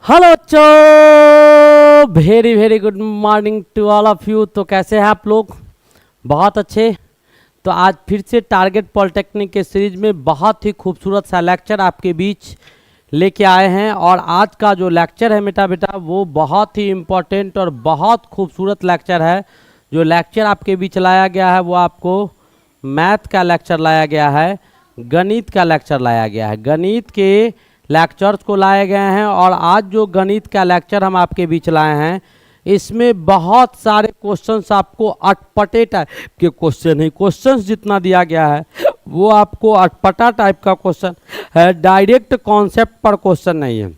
Hello बच्चों, very very good morning to all of you. तो कैसे हैं आप लोग? बहुत अच्छे। तो आज फिर से टारगेट पॉलिटेक्निक के सीरीज में बहुत ही खूबसूरत सा लेक्चर आपके बीच लेके आए हैं। और आज का जो लेक्चर है बेटा वो बहुत ही इम्पोर्टेंट और बहुत खूबसूरत लेक्चर है। जो लेक्चर आपके बीच लाया गया है वो आपको मैथ का लेक्चर लाया गया है, गणित का लेक्चर लाया गया है। गणित के लेक्चर्स को लाए गए हैं और आज जो गणित का लेक्चर हम आपके बीच लाए हैं इसमें बहुत सारे क्वेश्चंस आपको अटपटे टाइप के क्वेश्चन है। क्वेश्चंस जितना दिया गया है वो आपको अटपटा टाइप का क्वेश्चन है, डायरेक्ट कॉन्सेप्ट पर क्वेश्चन नहीं है,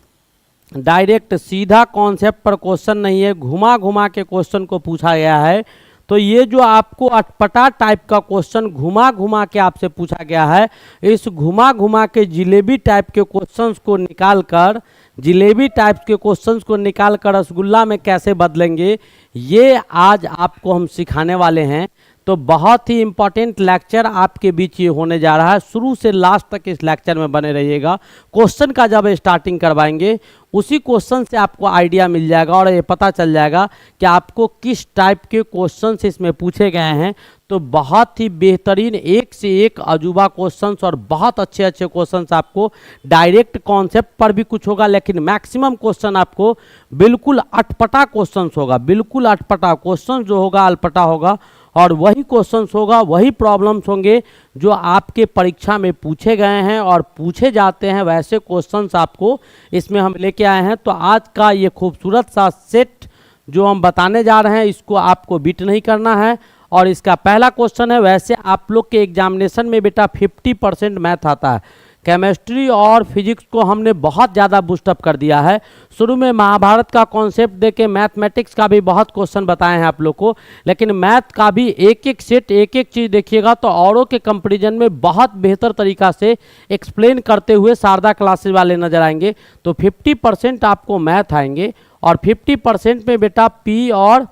डायरेक्ट सीधा कॉन्सेप्ट पर क्वेश्चन नहीं है, घुमा घुमा के क्वेश्चन को पूछा गया है। तो ये जो आपको अटपटा टाइप का क्वेश्चन घुमा घुमा के आपसे पूछा गया है, इस घुमा घुमा के जिलेबी टाइप के क्वेश्चंस को निकाल कर, जिलेबी टाइप के क्वेश्चंस को निकाल कर रसगुल्ला में कैसे बदलेंगे, ये आज आपको हम सिखाने वाले हैं। तो बहुत ही इम्पॉर्टेंट लेक्चर आपके बीच ये होने जा रहा है। शुरू से लास्ट तक इस लेक्चर में बने रहिएगा। क्वेश्चन का जब स्टार्टिंग करवाएंगे उसी क्वेश्चन से आपको आइडिया मिल जाएगा और ये पता चल जाएगा कि आपको किस टाइप के क्वेश्चंस इसमें पूछे गए हैं। तो बहुत ही बेहतरीन एक से एक अजूबा क्वेश्चंस और बहुत अच्छे अच्छे क्वेश्चंस आपको, डायरेक्ट कॉन्सेप्ट पर भी कुछ होगा लेकिन मैक्सिमम क्वेश्चन आपको बिल्कुल अटपटा क्वेश्चंस होगा। बिल्कुल अटपटा क्वेश्चन जो होगा अटपटा होगा और वही क्वेश्चंस होगा, वही प्रॉब्लम्स होंगे जो आपके परीक्षा में पूछे गए हैं और पूछे जाते हैं। वैसे क्वेश्चंस आपको इसमें हम लेके आए हैं। तो आज का ये खूबसूरत सा सेट जो हम बताने जा रहे हैं इसको आपको बीट नहीं करना है। और इसका पहला क्वेश्चन है, वैसे आप लोग के एग्जामिनेशन में बेटा 50% मैथ आता है। केमिस्ट्री और फिजिक्स को हमने बहुत ज़्यादा बूस्टअप कर दिया है। शुरू में महाभारत का कॉन्सेप्ट देके मैथमेटिक्स का भी बहुत क्वेश्चन बताए हैं आप लोग को, लेकिन मैथ का भी एक एक सेट एक एक चीज़ देखिएगा तो औरों के कंपैरिजन में बहुत बेहतर तरीका से एक्सप्लेन करते हुए शारदा क्लासेस वाले नजर आएंगे। तो 50% आपको मैथ आएंगे और 50% में बेटा पी और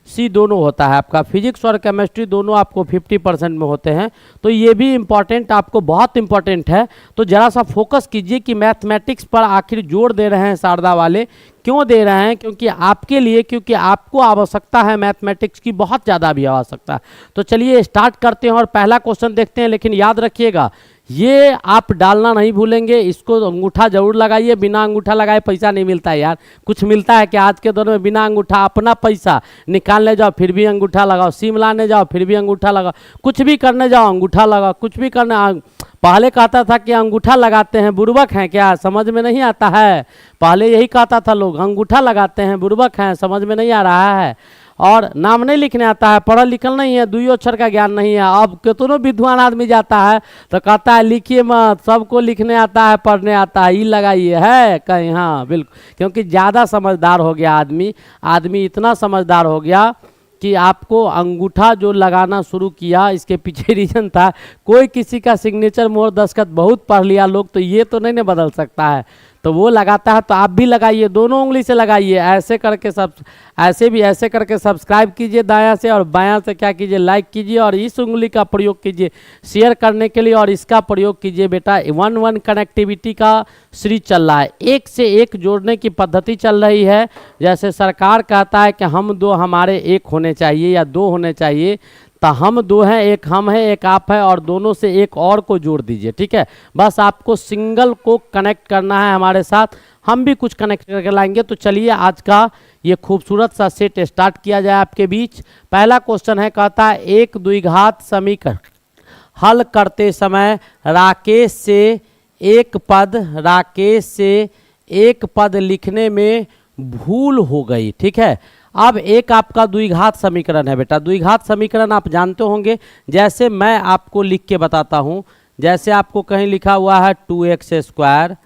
सी दोनों होता है। आपका फिजिक्स और केमिस्ट्री दोनों आपको 50% में होते हैं। तो ये भी इम्पॉर्टेंट, आपको बहुत इम्पॉर्टेंट है। तो ज़रा सा फोकस कीजिए कि मैथमेटिक्स पर आखिर जोर दे रहे हैं शारदा वाले, क्यों दे रहे हैं? क्योंकि आपके लिए, क्योंकि आपको आवश्यकता है मैथमेटिक्स की, बहुत ज़्यादा भी आवश्यकता है। तो चलिए स्टार्ट करते हैं और पहला क्वेश्चन देखते हैं। लेकिन याद रखिएगा ये आप डालना नहीं भूलेंगे, इसको अंगूठा जरूर लगाइए। बिना अंगूठा लगाए पैसा नहीं मिलता है यार। कुछ मिलता है कि आज के दौर में बिना अंगूठा? अपना पैसा निकालने जाओ फिर भी अंगूठा लगाओ, सिम लाने जाओ फिर भी अंगूठा लगाओ, कुछ भी करने जाओ अंगूठा लगाओ, कुछ भी करने। पहले कहता था कि अंगूठा लगाते हैं, बुर्बक हैं क्या? समझ में नहीं आता है। पहले यही कहता था लोग, अंगूठा लगाते हैं, बुर्बक हैं, समझ में नहीं आ रहा है। और नाम नहीं लिखने आता है, पढ़ल लिखल नहीं है, दुई अक्षर का ज्ञान नहीं है। अब कितनों विद्वान आदमी जाता है तो कहता है लिखिए मत, सबको लिखने आता है, पढ़ने आता है, ई लगाइए है कहीं। हाँ बिल्कुल, क्योंकि ज़्यादा समझदार हो गया आदमी इतना समझदार हो गया कि आपको अंगूठा जो लगाना शुरू किया, इसके पीछे रीजन था कोई किसी का सिग्नेचर मोहर दस्तखत बहुत पढ़ लिया लोग, तो ये तो नहीं ना बदल सकता है, तो वो लगाता है। तो आप भी लगाइए, दोनों उंगली से लगाइए, ऐसे करके सब, ऐसे करके सब्सक्राइब कीजिए दायां से, और बायां से क्या कीजिए, लाइक कीजिए। और इस उंगली का प्रयोग कीजिए शेयर करने के लिए, और इसका प्रयोग कीजिए बेटा 1-1 कनेक्टिविटी का सीरीज चल रहा है। एक से एक जोड़ने की पद्धति चल रही है। जैसे सरकार कहता है कि हम दो हमारे एक होने चाहिए या दो होने चाहिए, तो हम दो हैं, एक हम है एक आप है, और दोनों से एक और को जोड़ दीजिए। ठीक है, बस आपको सिंगल को कनेक्ट करना है हमारे साथ, हम भी कुछ कनेक्ट करके लाएंगे। तो चलिए आज का ये खूबसूरत सा सेट स्टार्ट किया जाए आपके बीच। पहला क्वेश्चन है, कहता है एक द्विघात समीकरण हल करते समय राकेश से एक पद लिखने में भूल हो गई। ठीक है, अब एक आपका द्विघात समीकरण है बेटा। द्विघात समीकरण आप जानते होंगे, जैसे मैं आपको लिख के बताता हूँ। जैसे आपको कहीं लिखा हुआ है 2x²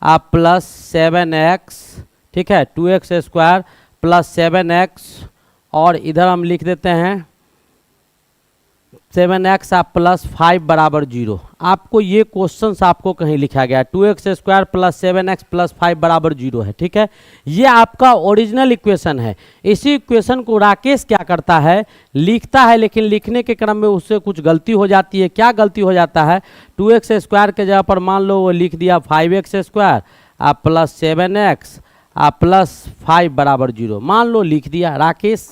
आप प्लस 7x, ठीक है, 2x² प्लस 7x, और इधर हम लिख देते हैं 7x आप प्लस 5 बराबर 0। आपको ये क्वेश्चंस आपको कहीं लिखा गया है 2x² प्लस 7x प्लस 5 बराबर 0 है। ठीक है, ये आपका ओरिजिनल इक्वेशन है। इसी इक्वेशन को राकेश क्या करता है, लिखता है, लेकिन लिखने के क्रम में उससे कुछ गलती हो जाती है। क्या गलती हो जाता है, 2x² के जगह पर मान लो वो लिख दिया 5x² आप प्लस 7x प्लस 5 बराबर 0। मान लो लिख दिया, राकेश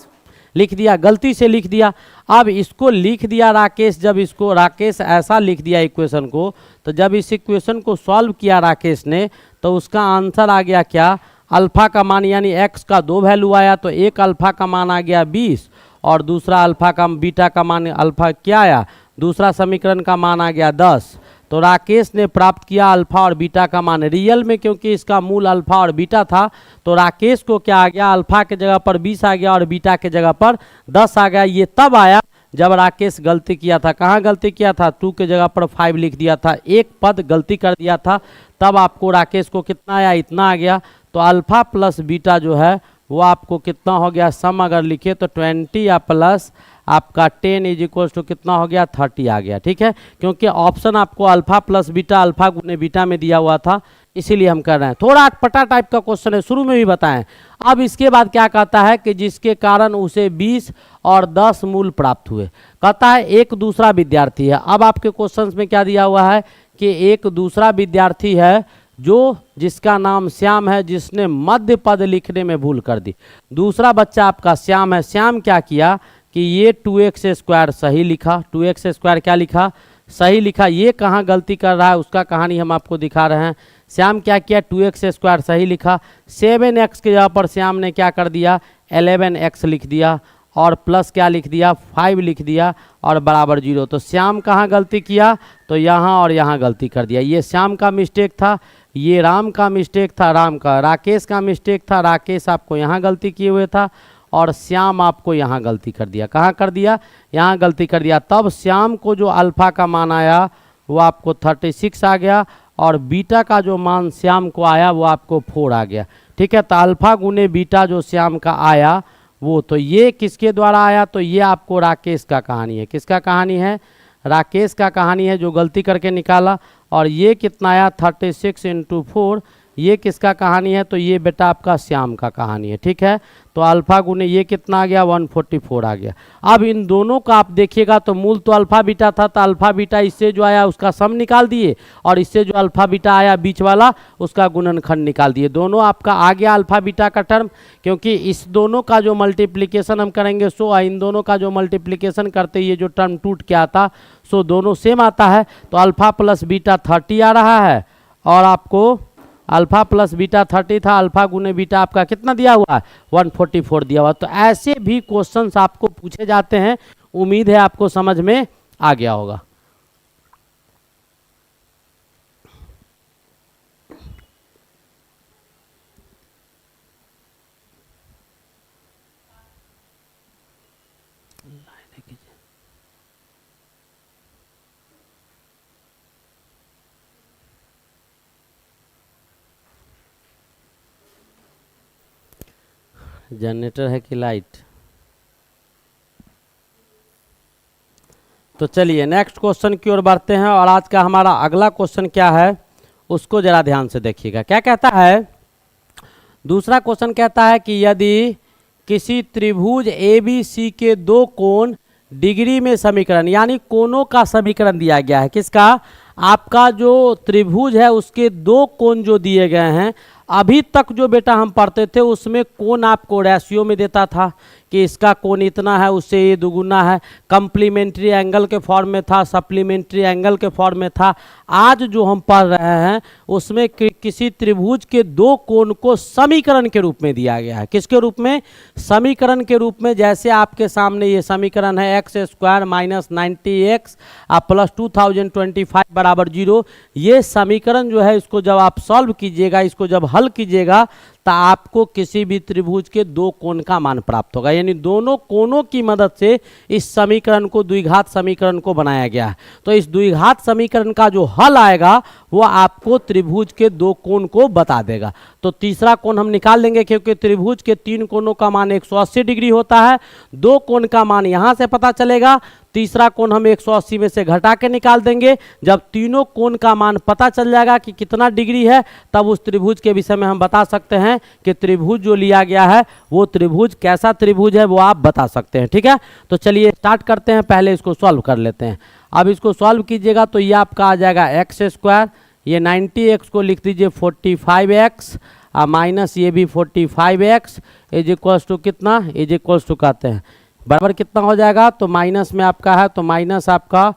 लिख दिया, गलती से लिख दिया। अब इसको लिख दिया राकेश, जब इसको राकेश ऐसा लिख दिया इक्वेशन को, तो जब इस इक्वेशन को सॉल्व किया राकेश ने, तो उसका आंसर आ गया क्या, अल्फा का मान यानी x का 2 वैल्यू आया, तो एक अल्फा का मान आ गया 20 और दूसरा अल्फा का बीटा का मान अल्फा क्या आया, दूसरा समीकरण का मान आ गया 10। तो राकेश ने प्राप्त किया अल्फा और बीटा का मान। रियल में क्योंकि इसका मूल अल्फा और बीटा था, तो राकेश को क्या आ गया, अल्फा के जगह पर 20 आ गया और बीटा के जगह पर 10 आ गया। ये तब आया जब राकेश गलती किया था। कहाँ गलती किया था, 2 के जगह पर 5 लिख दिया था, एक पद गलती कर दिया था, तब आपको राकेश को कितना आया, इतना आ गया। तो अल्फा प्लस बीटा जो है वो आपको कितना हो गया, सम अगर लिखे तो 20 या प्लस आपका 10 इज इक्वल टू कितना हो गया, 30 आ गया। ठीक है, क्योंकि ऑप्शन आपको अल्फा प्लस बीटा अल्फा गुने बीटा में दिया हुआ था, इसीलिए हम कर रहे हैं। थोड़ा अटपटा टाइप का क्वेश्चन है, शुरू में भी बताएं। अब इसके बाद क्या कहता है कि जिसके कारण उसे 20 और 10 मूल प्राप्त हुए। कहता है एक दूसरा विद्यार्थी है। अब आपके क्वेश्चन में क्या दिया हुआ है कि एक दूसरा विद्यार्थी है जो जिसका नाम श्याम है, जिसने मध्य पद लिखने में भूल कर दी। दूसरा बच्चा आपका श्याम है। श्याम क्या किया कि ये 2x स्क्वायर सही लिखा, 2x स्क्वायर क्या लिखा, सही लिखा। ये कहाँ गलती कर रहा है उसका कहानी हम आपको दिखा रहे हैं। श्याम क्या किया, 2x स्क्वायर सही लिखा, 7x के जगह पर श्याम ने क्या कर दिया, 11x लिख दिया और प्लस क्या लिख दिया, 5 लिख दिया और बराबर 0। तो श्याम कहाँ गलती किया, तो यहाँ और यहाँ गलती कर दिया। ये श्याम का मिस्टेक था, ये राम का मिस्टेक था, राम का, राकेश का मिस्टेक था, राकेश आपको यहाँ गलती किए हुए था और श्याम आपको यहाँ गलती कर दिया। कहाँ कर दिया, यहाँ गलती कर दिया। तब श्याम को जो अल्फा का मान आया वो आपको 36 आ गया और बीटा का जो मान श्याम को आया वो आपको 4 आ गया। ठीक है, तो अल्फा गुने बीटा जो श्याम का आया वो, तो ये किसके द्वारा आया, तो ये आपको राकेश का कहानी है। किसका कहानी है, राकेश का कहानी है जो गलती करके निकाला। और ये कितना आया, 36 × 4, ये किसका कहानी है, तो ये बेटा आपका श्याम का कहानी है। ठीक है, तो अल्फा गुने ये कितना आ गया, 144 आ गया। अब इन दोनों का आप देखिएगा तो मूल तो अल्फा बीटा था, तो अल्फा बीटा इससे जो आया उसका सम निकाल दिए और इससे जो अल्फा बीटा आया बीच वाला उसका गुणनखंड निकाल दिए। दोनों आपका आ गया अल्फा बीटा का टर्म, क्योंकि इस दोनों का जो मल्टीप्लिकेशन हम करेंगे सो इन दोनों का जो मल्टीप्लिकेशन करते ये जो टर्म टूट के आता सो दोनों सेम आता है। तो अल्फा प्लस बीटा 30 आ रहा है और आपको अल्फा प्लस बीटा 30 था, अल्फा गुने बीटा आपका कितना दिया हुआ है, 144 दिया हुआ। तो ऐसे भी क्वेश्चंस आपको पूछे जाते हैं। उम्मीद है आपको समझ में आ गया होगा। जनरेटर है कि लाइट। तो चलिए नेक्स्ट क्वेश्चन की ओर बढ़ते हैं और आज का हमारा अगला क्वेश्चन क्या है उसको जरा ध्यान से देखिएगा। क्या कहता है, दूसरा क्वेश्चन कहता है कि यदि किसी त्रिभुज ABC के दो कोण डिग्री में समीकरण, यानी कोणों का समीकरण दिया गया है। किसका, आपका जो त्रिभुज है उसके दो कोण जो दिए गए हैं। अभी तक जो बेटा हम पढ़ते थे उसमें कोण आपको रेशियो में देता था कि इसका कोण इतना है उससे ये दुगुना है, कम्प्लीमेंट्री एंगल के फॉर्म में था, सप्लीमेंट्री एंगल के फॉर्म में था। आज जो हम पढ़ रहे हैं उसमें किसी त्रिभुज के दो कोण को समीकरण के रूप में दिया गया है। किसके रूप में, समीकरण के रूप में। जैसे आपके सामने ये समीकरण है x² - 90x प्लस 2025 बराबर 0। ये समीकरण जो है इसको जब आप सॉल्व कीजिएगा, इसको जब हल कीजिएगा तो आपको किसी भी त्रिभुज के दो कोण का मान प्राप्त होगा। यानी दोनों कोणों की मदद से इस समीकरण को, द्विघात समीकरण को बनाया गया है। तो इस द्विघात समीकरण का जो हल आएगा वो आपको त्रिभुज के दो कोण को बता देगा। तो तीसरा कोण हम निकाल लेंगे, क्योंकि त्रिभुज के तीन कोणों का मान 180 डिग्री होता है। दो कोण का मान यहाँ से पता चलेगा, तीसरा कोण हम 180 में से घटा के निकाल देंगे। जब तीनों कोण का मान पता चल जाएगा कि कितना डिग्री है, तब उस त्रिभुज के विषय में हम बता सकते हैं कि त्रिभुज जो लिया गया है वो त्रिभुज कैसा त्रिभुज है वो आप बता सकते हैं। ठीक है, तो चलिए स्टार्ट करते हैं। पहले इसको सॉल्व कर लेते हैं। अब इसको सॉल्व कीजिएगा तो ये आपका आ जाएगा x², ये 90x को लिख दीजिए 45x माइनस ये भी 45x इज इक्वल्स टू कितना, इज इक्वल्स टू कहते हैं बराबर कितना हो जाएगा, तो माइनस में आपका है तो माइनस आपका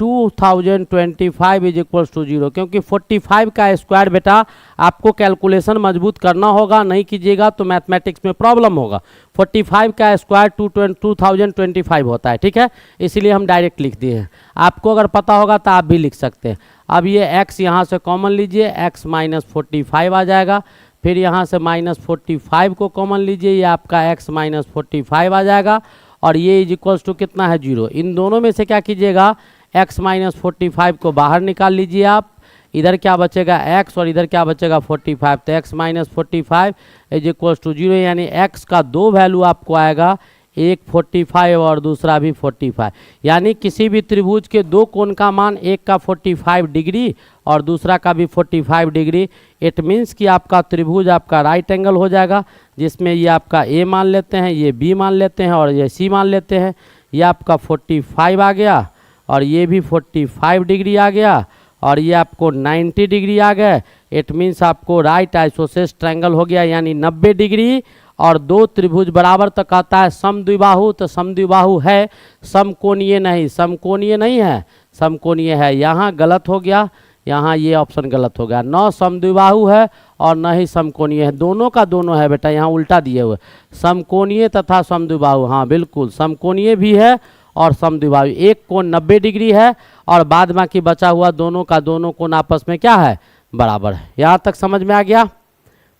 2025 इज इक्वल्स टू 0, क्योंकि 45 का स्क्वायर बेटा आपको कैलकुलेशन मजबूत करना होगा, नहीं कीजिएगा तो मैथमेटिक्स में प्रॉब्लम होगा। 45 का स्क्वायर 2025 होता है, ठीक है, इसीलिए हम डायरेक्ट लिख दिए हैं। आपको अगर पता होगा तो आप भी लिख सकते हैं। अब ये x यहाँ से कॉमन लीजिए, x माइनस 45 आ जाएगा, फिर यहाँ से माइनस 45 को कॉमन लीजिए, ये आपका x माइनस 45 आ जाएगा, और ये इज इक्वल्स टू कितना है 0। इन दोनों में से क्या कीजिएगा, x माइनस 45 को बाहर निकाल लीजिए आप, इधर क्या बचेगा x और इधर क्या बचेगा 45, तो x minus 45 is equals to 0, यानी x का दो वैल्यू आपको आएगा, एक 45 और दूसरा भी 45। यानी किसी भी त्रिभुज के दो कोण का मान, एक का 45 डिग्री और दूसरा का भी 45 डिग्री, इट मीन्स कि आपका त्रिभुज आपका राइट एंगल हो जाएगा, जिसमें ये आपका a मान लेते हैं, ये b मान लेते हैं और ये c मान लेते हैं। ये आपका 45 आ गया और ये भी 45 डिग्री आ गया और ये आपको 90 डिग्री आ गए। इट मीन्स आपको राइट आइसोसेलेस ट्रायंगल हो गया, यानी 90 डिग्री और दो त्रिभुज बराबर। तो कहता है समद्विबाहु, तो समद्विबाहु है, समकोणीय नहीं, समकोणीय नहीं है, समकोणीय है। यहाँ गलत हो गया, यहाँ ये ऑप्शन गलत हो गया, न समद्विबाहु है और न ही समकोणीय है, दोनों का दोनों है बेटा, यहाँ उल्टा दिए हुए, समकोणीय तथा समद्विबाहु। हाँ बिल्कुल, समकोणीय भी है और समद्विबाहु। एक कोण 90 डिग्री है और बाद बाकी बचा हुआ दोनों का दोनों कोण आपस में क्या है, बराबर है। यहाँ तक समझ में आ गया,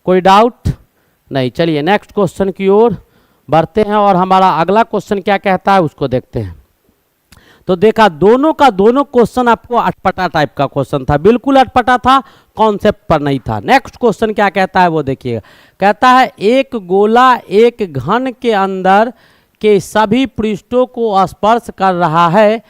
कोई डाउट नहीं। चलिए नेक्स्ट क्वेश्चन की ओर बढ़ते हैं और हमारा अगला क्वेश्चन क्या कहता है उसको देखते हैं। तो देखा दोनों का दोनों क्वेश्चन आपको अटपटा टाइप का क्वेश्चन था, बिल्कुल अटपटा था, कॉन्सेप्ट पर नहीं था। नेक्स्ट क्वेश्चन क्या कहता है वो देखिएगा, कहता है एक गोला एक घन के अंदर के सभी पृष्ठों को स्पर्श कर रहा है,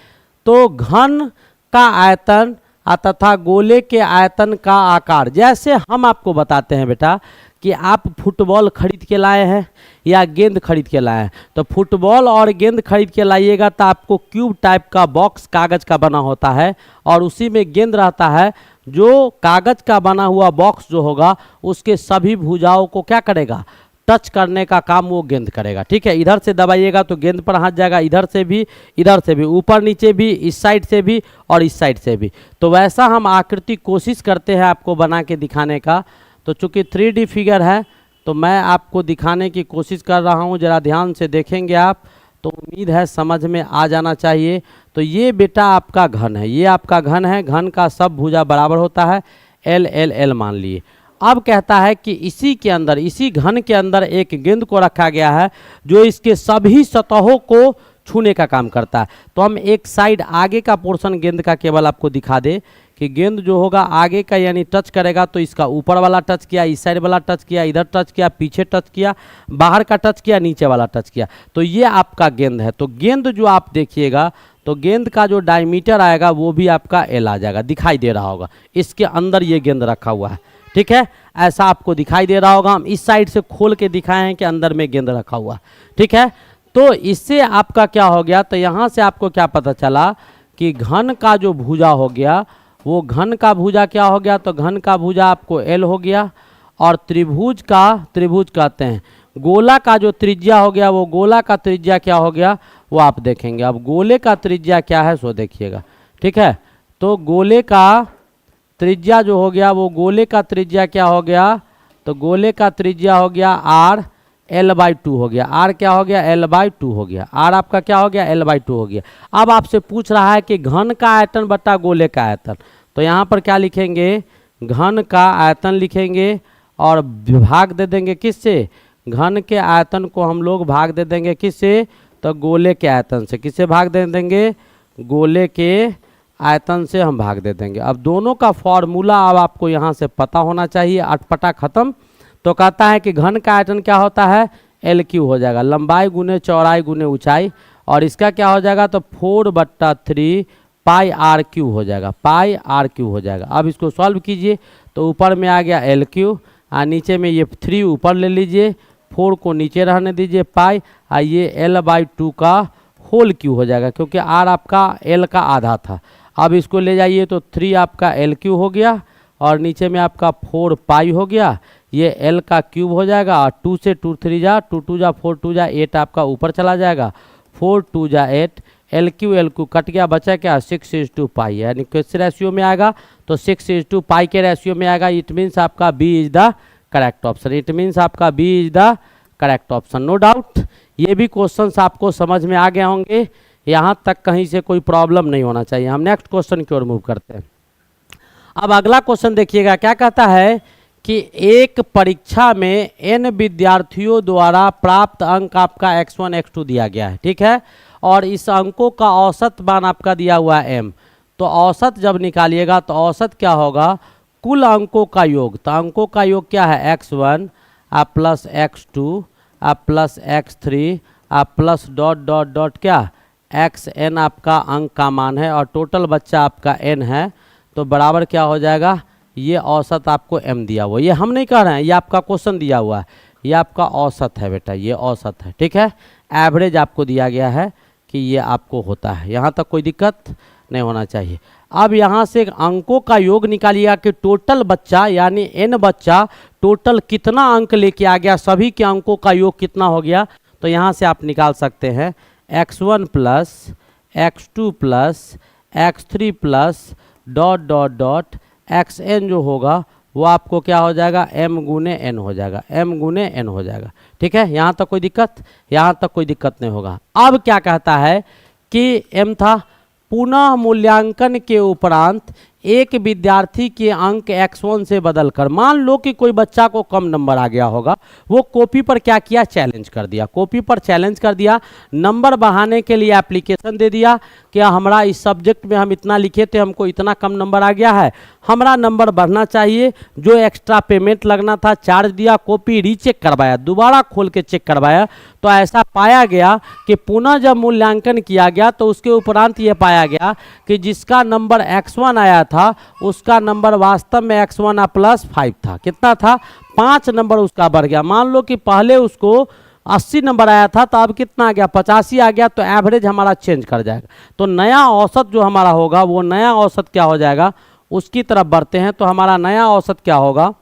तो घन का आयतन तथा गोले के आयतन का आकार। जैसे हम आपको बताते हैं बेटा कि आप फुटबॉल खरीद के लाए हैं या गेंद खरीद के लाए हैं, तो फुटबॉल और गेंद खरीद के लाइएगा तो आपको क्यूब टाइप का बॉक्स कागज़ का बना होता है और उसी में गेंद रहता है। जो कागज़ का बना हुआ बॉक्स जो होगा उसके सभी भुजाओं को क्या करेगा, टच करने का काम वो गेंद करेगा, ठीक है। इधर से दबाइएगा तो गेंद पर हाथ जाएगा, इधर से भी, ऊपर नीचे भी, इस साइड से भी और इस साइड से भी। तो वैसा हम आकृति कोशिश करते हैं आपको बना के दिखाने का। तो चूँकि 3D फिगर है तो मैं आपको दिखाने की कोशिश कर रहा हूँ, ज़रा ध्यान से देखेंगे आप तो उम्मीद है समझ में आ जाना चाहिए। तो ये बेटा आपका घन है, ये आपका घन है, घन का सब भुजा बराबर होता है, L L L मान लिए। अब कहता है कि इसी के अंदर, इसी घन के अंदर एक गेंद को रखा गया है जो इसके सभी सतहों को छूने का काम करता है। तो हम एक साइड आगे का पोर्शन गेंद का केवल आपको दिखा दे कि गेंद जो होगा आगे का यानी टच करेगा तो इसका ऊपर वाला टच किया, इस साइड वाला टच किया, इधर टच किया, पीछे टच किया, बाहर का टच किया, नीचे वाला टच किया। तो ये आपका गेंद है। तो गेंद जो आप देखिएगा तो गेंद का जो डायमीटर आएगा वो भी आपका L आ जाएगा, दिखाई दे रहा होगा। इसके अंदर ये गेंद रखा हुआ है, ठीक है, ऐसा आपको दिखाई दे रहा होगा। हम इस साइड से खोल के दिखाए हैं कि अंदर में गेंद रखा हुआ, ठीक है। तो इससे आपका क्या हो गया, तो यहाँ से आपको क्या पता चला कि घन का जो भुजा हो गया वो घन का भुजा क्या हो गया, तो घन का भुजा आपको L हो गया। और त्रिभुज कहते हैं, गोला का जो त्रिज्या हो गया वो गोला का त्रिज्या क्या हो गया वो आप देखेंगे। अब गोले का त्रिज्या क्या है सो देखिएगा, ठीक है। तो गोले का त्रिज्या जो हो गया वो गोले का त्रिज्या क्या हो गया, तो गोले का त्रिज्या हो गया R L/2 हो गया। R क्या हो गया, L/2 हो गया। R आपका क्या हो गया, L/2 हो गया। अब आपसे पूछ रहा है कि घन का आयतन बटा गोले का आयतन, तो यहाँ पर क्या लिखेंगे, घन का आयतन लिखेंगे और भाग दे देंगे किससे, घन के आयतन को हम लोग भाग दे देंगे किससे, तो गोले के आयतन से। किससे भाग दे देंगे, गोले के आयतन से हम भाग दे देंगे। अब दोनों का फॉर्मूला अब आपको यहाँ से पता होना चाहिए, अटपटा खत्म। तो कहता है कि घन का आयतन क्या होता है, L³ हो जाएगा, लंबाई गुने चौड़ाई गुने ऊंचाई, और इसका क्या हो जाएगा, तो 4/3 πr³ हो जाएगा, πr³ हो जाएगा। अब इसको सॉल्व कीजिए तो ऊपर में आ गया L³ और नीचे में ये 3 ऊपर ले लीजिए, 4 को नीचे रहने दीजिए, पाई, और ये L/2 का होल क्यू हो जाएगा, क्योंकि R आपका L का आधा था। अब इसको ले जाइए तो 3 आपका L³ हो गया और नीचे में आपका 4 पाई हो गया। ये एल का क्यूब हो जाएगा और 2 से 2 3 जा 2 2 जा 4 2 जा 8 आपका ऊपर चला जाएगा, 4 2 जा 8, एल क्यू कट गया, बचा क्या 6:2 पाई, यानी किस रेशियो में आएगा तो 6:2 पाई के रेशियो में आएगा। इट मीन्स आपका B is the correct option, it means आपका B is the correct option, no doubt. ये भी क्वेश्चंस आपको समझ में आ गए होंगे, यहाँ तक कहीं से कोई प्रॉब्लम नहीं होना चाहिए। हम नेक्स्ट क्वेश्चन की ओर मूव करते हैं। अब अगला क्वेश्चन देखिएगा, क्या कहता है कि एक परीक्षा में n विद्यार्थियों द्वारा प्राप्त अंक आपका x1 x2 दिया गया है, ठीक है, और इस अंकों का औसत मान आपका दिया हुआ है m। तो औसत जब निकालिएगा तो औसत क्या होगा, कुल अंकों का योग। तो अंकों का योग क्या है, x1 आप प्लस x2 आप प्लस x3 आप प्लस डॉट डॉट डॉट क्या xn आपका अंक का मान है, और टोटल बच्चा आपका n है, तो बराबर क्या हो जाएगा, ये औसत आपको m दिया हुआ, ये हम नहीं कह रहे हैं, ये आपका क्वेश्चन दिया हुआ है, ये आपका औसत है बेटा, ये औसत है, ठीक है। एवरेज आपको दिया गया है कि ये आपको होता है, यहाँ तक कोई दिक्कत नहीं होना चाहिए। अब यहाँ से अंकों का योग निकालिएगा कि टोटल बच्चा यानी n बच्चा टोटल कितना अंक लेके आ गया, सभी के अंकों का योग कितना हो गया। तो यहाँ से आप निकाल सकते हैं x1 plus x2 plus x3 plus dot dot dot xn जो होगा वो आपको क्या हो जाएगा, m गुने n हो जाएगा, m गुने n हो जाएगा, ठीक है। यहाँ तक कोई दिक्कत, यहाँ तक कोई दिक्कत नहीं होगा। अब क्या कहता है कि m था, पुनः मूल्यांकन के उपरांत एक विद्यार्थी के अंक x1 से बदलकर, मान लो कि कोई बच्चा को कम नंबर आ गया होगा, वो कॉपी पर क्या किया, चैलेंज कर दिया, कॉपी पर चैलेंज कर दिया, नंबर बढ़ाने के लिए एप्लीकेशन दे दिया कि हमारा इस सब्जेक्ट में हम इतना लिखे थे, हमको इतना कम नंबर आ गया है, हमारा नंबर बढ़ना चाहिए, जो एक्स्ट्रा पेमेंट लगना था चार्ज दिया, कॉपी रीचेक करवाया, दोबारा खोल के चेक करवाया, तो ऐसा पाया गया कि पुनः जब मूल्यांकन किया गया तो उसके उपरांत ये पाया गया कि जिसका नंबर x1 आया था उसका नंबर वास्तव में x1 प्लस 5 था। कितना था, 5 नंबर उसका बढ़ गया। मान लो कि पहले उसको 80 नंबर आया था तो अब कितना आ गया, 85 आ गया, तो एवरेज हमारा चेंज कर जाएगा। तो नया औसत जो हमारा होगा वो नया औसत क्या हो जाएगा, उसकी तरफ बढ़ते हैं। तो हमारा नया औसत क्या होगा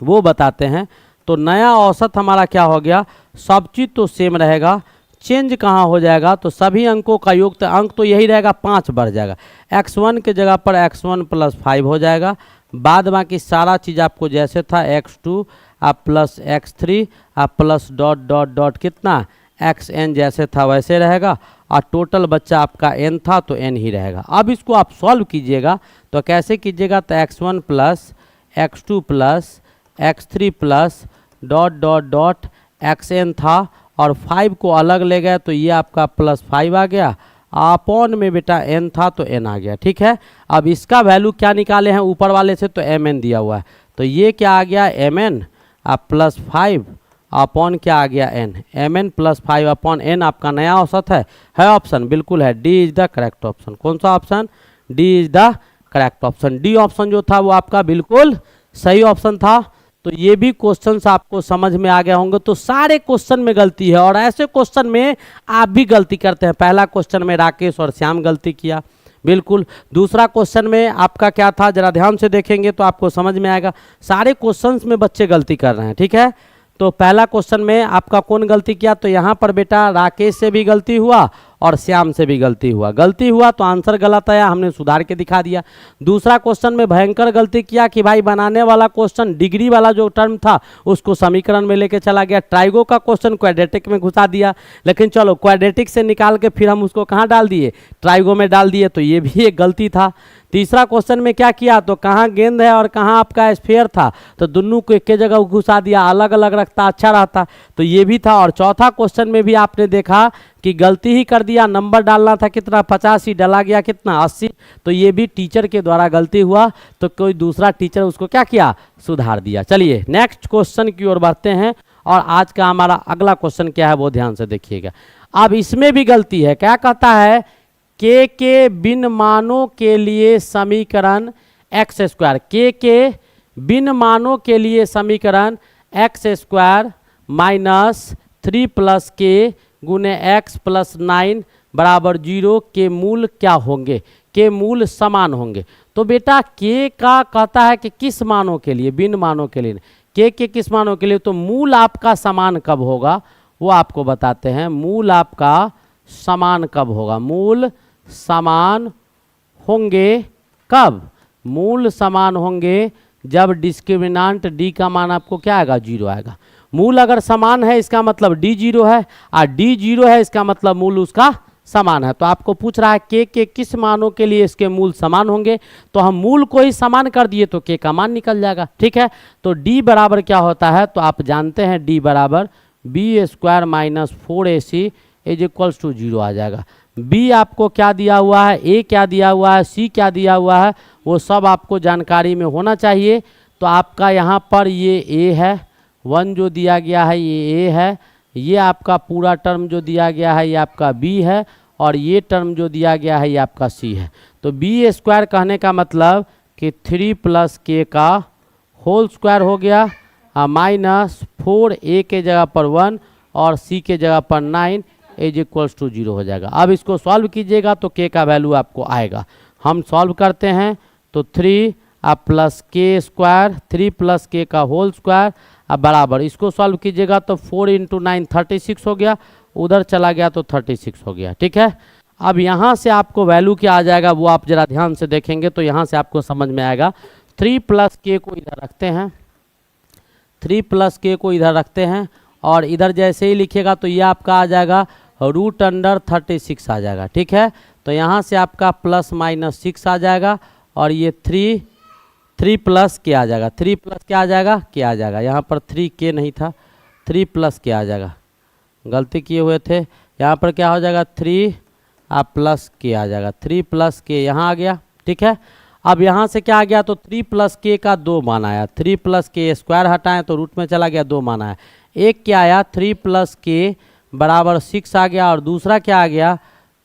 वो बताते हैं। तो नया औसत हमारा क्या हो गया, सब चीज़ तो सेम रहेगा, चेंज कहाँ हो जाएगा, तो सभी अंकों का योग, तो अंक तो यही रहेगा, 5 बढ़ जाएगा, x1 के जगह पर x1 प्लस 5 हो जाएगा, बाद बाकी सारा चीज़ आपको जैसे था x2 आप प्लस x3 आप प्लस डॉट डॉट डॉट कितना xn जैसे था वैसे रहेगा, और टोटल बच्चा आपका n था तो n ही रहेगा। अब इसको आप सॉल्व कीजिएगा तो कैसे कीजिएगा, तो x1 plus x2 plus x3 plus dot dot dot xn था और 5 को अलग ले गए तो ये आपका प्लस 5 आ गया, अपॉन में बेटा n था तो n आ गया, ठीक है। अब इसका वैल्यू क्या निकाले हैं ऊपर वाले से, तो mn दिया हुआ है, तो ये क्या आ गया mn आप प्लस 5 अपॉन क्या आ गया n, mn plus 5 upon n आपका नया औसत है ऑप्शन, बिल्कुल है, D is the correct option. कौन सा option, D is the correct option. D option जो था वो आपका बिल्कुल सही ऑप्शन था। तो ये भी क्वेश्चंस आपको समझ में आ गए होंगे। तो सारे क्वेश्चन में गलती है और ऐसे क्वेश्चन में आप भी गलती करते हैं। पहला क्वेश्चन में राकेश और श्याम गलती किया, बिल्कुल। दूसरा क्वेश्चन में आपका क्या था, जरा ध्यान से देखेंगे तो आपको समझ में आएगा। सारे क्वेश्चंस में बच्चे गलती कर रहे हैं, ठीक है। तो पहला क्वेश्चन में आपका कौन गलती किया, तो यहाँ पर बेटा राकेश से भी गलती हुआ और श्याम से भी गलती हुआ तो आंसर गलत आया, हमने सुधार के दिखा दिया। दूसरा क्वेश्चन में भयंकर गलती किया कि भाई बनाने वाला क्वेश्चन डिग्री वाला जो टर्म था उसको समीकरण में लेके चला गया, ट्राइगो का क्वेश्चन क्वाड्रेटिक में घुसा दिया, लेकिन चलो क्वाड्रेटिक से निकाल के फिर हम उसको कहाँ डाल दिए, ट्राइगो में डाल दिए, तो ये भी एक गलती था। तीसरा क्वेश्चन में क्या किया, तो कहाँ गेंद है और कहाँ आपका स्फीयर था, तो दोनों को एक जगह घुसा दिया, अलग अलग रखता अच्छा रहता, तो ये भी था। और चौथा क्वेश्चन में भी आपने देखा कि गलती ही कर दिया, नंबर डालना था कितना 85, डाला गया कितना 80, तो ये भी टीचर के द्वारा गलती हुआ, तो कोई दूसरा टीचर उसको क्या किया, सुधार दिया। चलिए नेक्स्ट क्वेश्चन की ओर बढ़ते हैं और आज का हमारा अगला क्वेश्चन क्या है वो ध्यान से देखिएगा। अब इसमें भी गलती है, क्या कहता है, के बिन मानों के लिए समीकरण एक्स स्क्वायर, के बिन मानों के लिए समीकरण एक्स स्क्वायर माइनस 3 प्लस के गुने एक्स प्लस 9 बराबर 0 के मूल क्या होंगे, के मूल समान होंगे। तो बेटा के का कहता है कि किस मानों के लिए, बिन मानों के लिए, के किस मानों के लिए, तो मूल आपका समान कब होगा वो आपको बताते हैं। मूल आपका समान कब होगा, मूल समान होंगे कब, मूल समान होंगे जब डिस्क्रिमिनांट डी का मान आपको क्या आएगा, 0 आएगा। मूल अगर समान है इसका मतलब डी 0 है, और डी 0 है इसका मतलब मूल उसका समान है। तो आपको पूछ रहा है के किस मानों के लिए इसके मूल समान होंगे, तो हम मूल को ही समान कर दिए तो के का मान निकल जाएगा। ठीक है, तो डी बराबर क्या होता है, तो आप जानते हैं डी बराबर b² minus 4ac is equals to 0 आ जाएगा। बी आपको क्या दिया हुआ है, ए क्या दिया हुआ है, सी क्या दिया हुआ है, वो सब आपको जानकारी में होना चाहिए। तो आपका यहाँ पर ये ए है, 1 जो दिया गया है ये ए है, ये आपका पूरा टर्म जो दिया गया है ये आपका बी है, और ये टर्म जो दिया गया है ये आपका सी है। तो b² कहने का मतलब कि 3 + k का होल स्क्वायर हो गया, माइनस 4a के जगह पर 1 और c के जगह पर 9 इज इक्वल्स टू 0 हो जाएगा। अब इसको सॉल्व कीजिएगा तो k का वैल्यू आपको आएगा। हम सॉल्व करते हैं तो 3 + k², 3 + k का होल स्क्वायर अब बराबर, इसको सॉल्व कीजिएगा तो 4 × 9 36 हो गया, उधर चला गया तो 36 हो गया। ठीक है, अब यहाँ से आपको वैल्यू क्या आ जाएगा वो आप जरा ध्यान से देखेंगे तो यहाँ से आपको समझ में आएगा। 3 + k को इधर रखते हैं, 3 + k को इधर रखते हैं, और इधर जैसे ही लिखिएगा तो ये आपका आ जाएगा √36 आ जाएगा। ठीक है, तो यहाँ से आपका ±6 आ जाएगा, और ये 3 + k आ जाएगा, 3 + क्या आ जाएगा, k आ जाएगा। यहाँ पर 3k नहीं था, 3 + k आ जाएगा, गलती किए हुए थे। यहाँ पर क्या हो जाएगा, 3 + k आ जाएगा, 3 + k यहाँ आ गया। ठीक है, अब यहाँ से क्या आ गया, तो 3 + k का 2 मान आया, 3 + k² हटाएं तो रूट में चला गया, 2 मान आया। एक क्या आया, 3 + k बराबर 6 आ गया, और दूसरा क्या आ गया,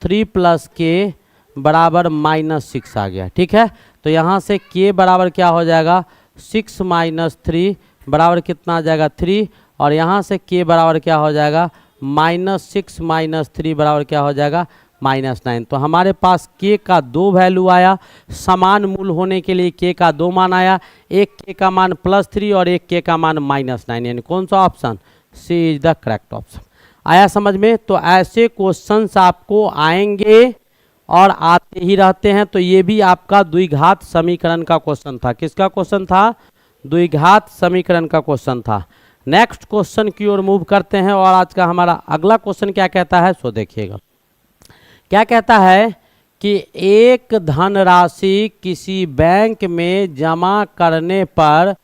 3 + k बराबर -6 आ गया। ठीक है, तो यहाँ से k बराबर क्या हो जाएगा, 6 - 3 बराबर कितना आ जाएगा, 3, और यहाँ से k बराबर क्या हो जाएगा, -6 - 3 बराबर क्या हो जाएगा, -9। तो हमारे पास k का 2 वैल्यू आया, समान मूल होने के लिए k का 2 मान आया, एक k का मान +3 और एक k का मान -9, यानी कौन सा option, C is the correct option. आया समझ में। तो ऐसे क्वेश्चंस आपको आएंगे और आते ही रहते हैं। तो ये भी आपका द्विघात समीकरण का क्वेश्चन था। किसका क्वेश्चन था, द्विघात समीकरण का क्वेश्चन था। नेक्स्ट क्वेश्चन की ओर मूव करते हैं, और आज का हमारा अगला क्वेश्चन क्या कहता है, सो देखिएगा। क्या कहता है कि एक धनराशि किसी बैंक में जमा करने पर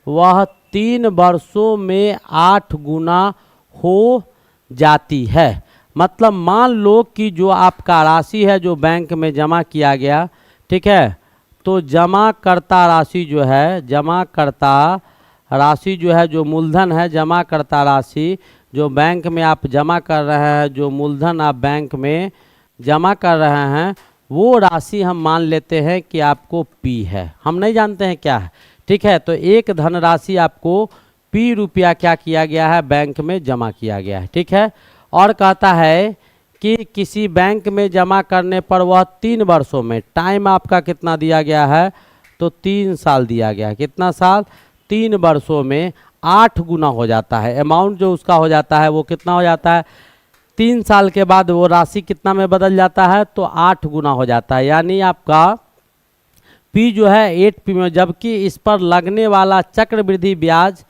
वह 3 वर्षों में 8 गुना हो जाती है। मतलब मान लो कि जो आपका राशि है जो बैंक में जमा किया गया, ठीक है, तो जमा करता राशि जो है, जमा करता राशि जो है, जो मूलधन है, जमा करता राशि जो बैंक में आप जमा कर रहे हैं, जो मूलधन आप बैंक में जमा कर रहे हैं, वो राशि हम मान लेते हैं कि आपको P है, हम नहीं जानते हैं क्या है। ठीक है, तो एक धनराशि आपको P रुपया क्या किया गया है, बैंक में जमा किया गया है। ठीक है, और कहता है कि किसी बैंक में जमा करने पर वह 3 वर्षों में, टाइम आपका कितना दिया गया है, तो 3 साल दिया गया है। कितना साल, 3 वर्षों में 8 गुना हो जाता है। अमाउंट जो उसका हो जाता है वो कितना हो जाता है, 3 साल के बाद वो राशि कितना में बदल जाता है, तो 8 गुना हो जाता है। यानी आपका P जो है 8P में, जबकि इस पर लगने वाला चक्रवृद्धि ब्याज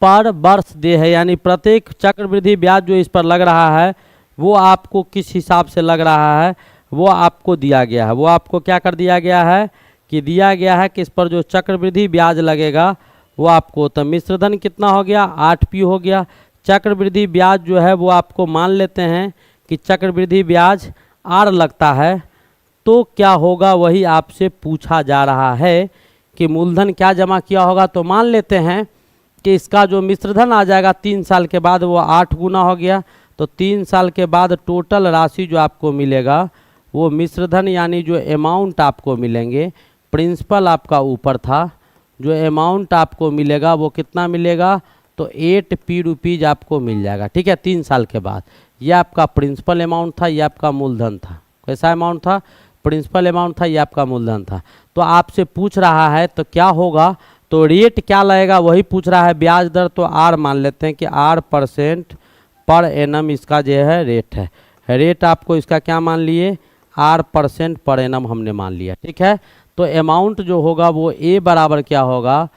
पर वर्ष दे है, यानी प्रत्येक चक्रवृद्धि ब्याज जो इस पर लग रहा है वो आपको किस हिसाब से लग रहा है, वो आपको दिया गया है। वो आपको क्या कर दिया गया है कि दिया गया है कि इस पर जो चक्रवृद्धि ब्याज लगेगा वो आपको, तो मिश्रधन कितना हो गया, 8P हो गया। चक्रवृद्धि ब्याज जो है वो आपको मान लेते हैं कि चक्रवृद्धि ब्याज R लगता है, तो क्या होगा वही आपसे पूछा जा रहा है कि मूलधन क्या जमा किया होगा। तो मान लेते हैं कि इसका जो मिश्रधन आ जाएगा 3 साल के बाद वो 8 गुना हो गया। तो 3 साल के बाद टोटल राशि जो आपको मिलेगा वो मिश्रधन, यानी जो अमाउंट आपको मिलेंगे, प्रिंसिपल आपका ऊपर था, जो अमाउंट आपको मिलेगा वो कितना मिलेगा, तो 8P रुपीज़ आपको मिल जाएगा। ठीक है, 3 साल के बाद। ये आपका प्रिंसिपल अमाउंट था, ये आपका मूलधन था। कैसा अमाउंट था, प्रिंसिपल अमाउंट था, ये आपका मूलधन था। तो आपसे पूछ रहा है तो क्या होगा, तो रेट क्या लगेगा वही पूछ रहा है, ब्याज दर तो आर मान लेते हैं कि R% पर एनम इसका जो है रेट है। रेट आपको इसका क्या मान लिए, R% पर एनम हमने मान लिया, ठीक है। तो अमाउंट जो होगा वो ए बराबर क्या होगा,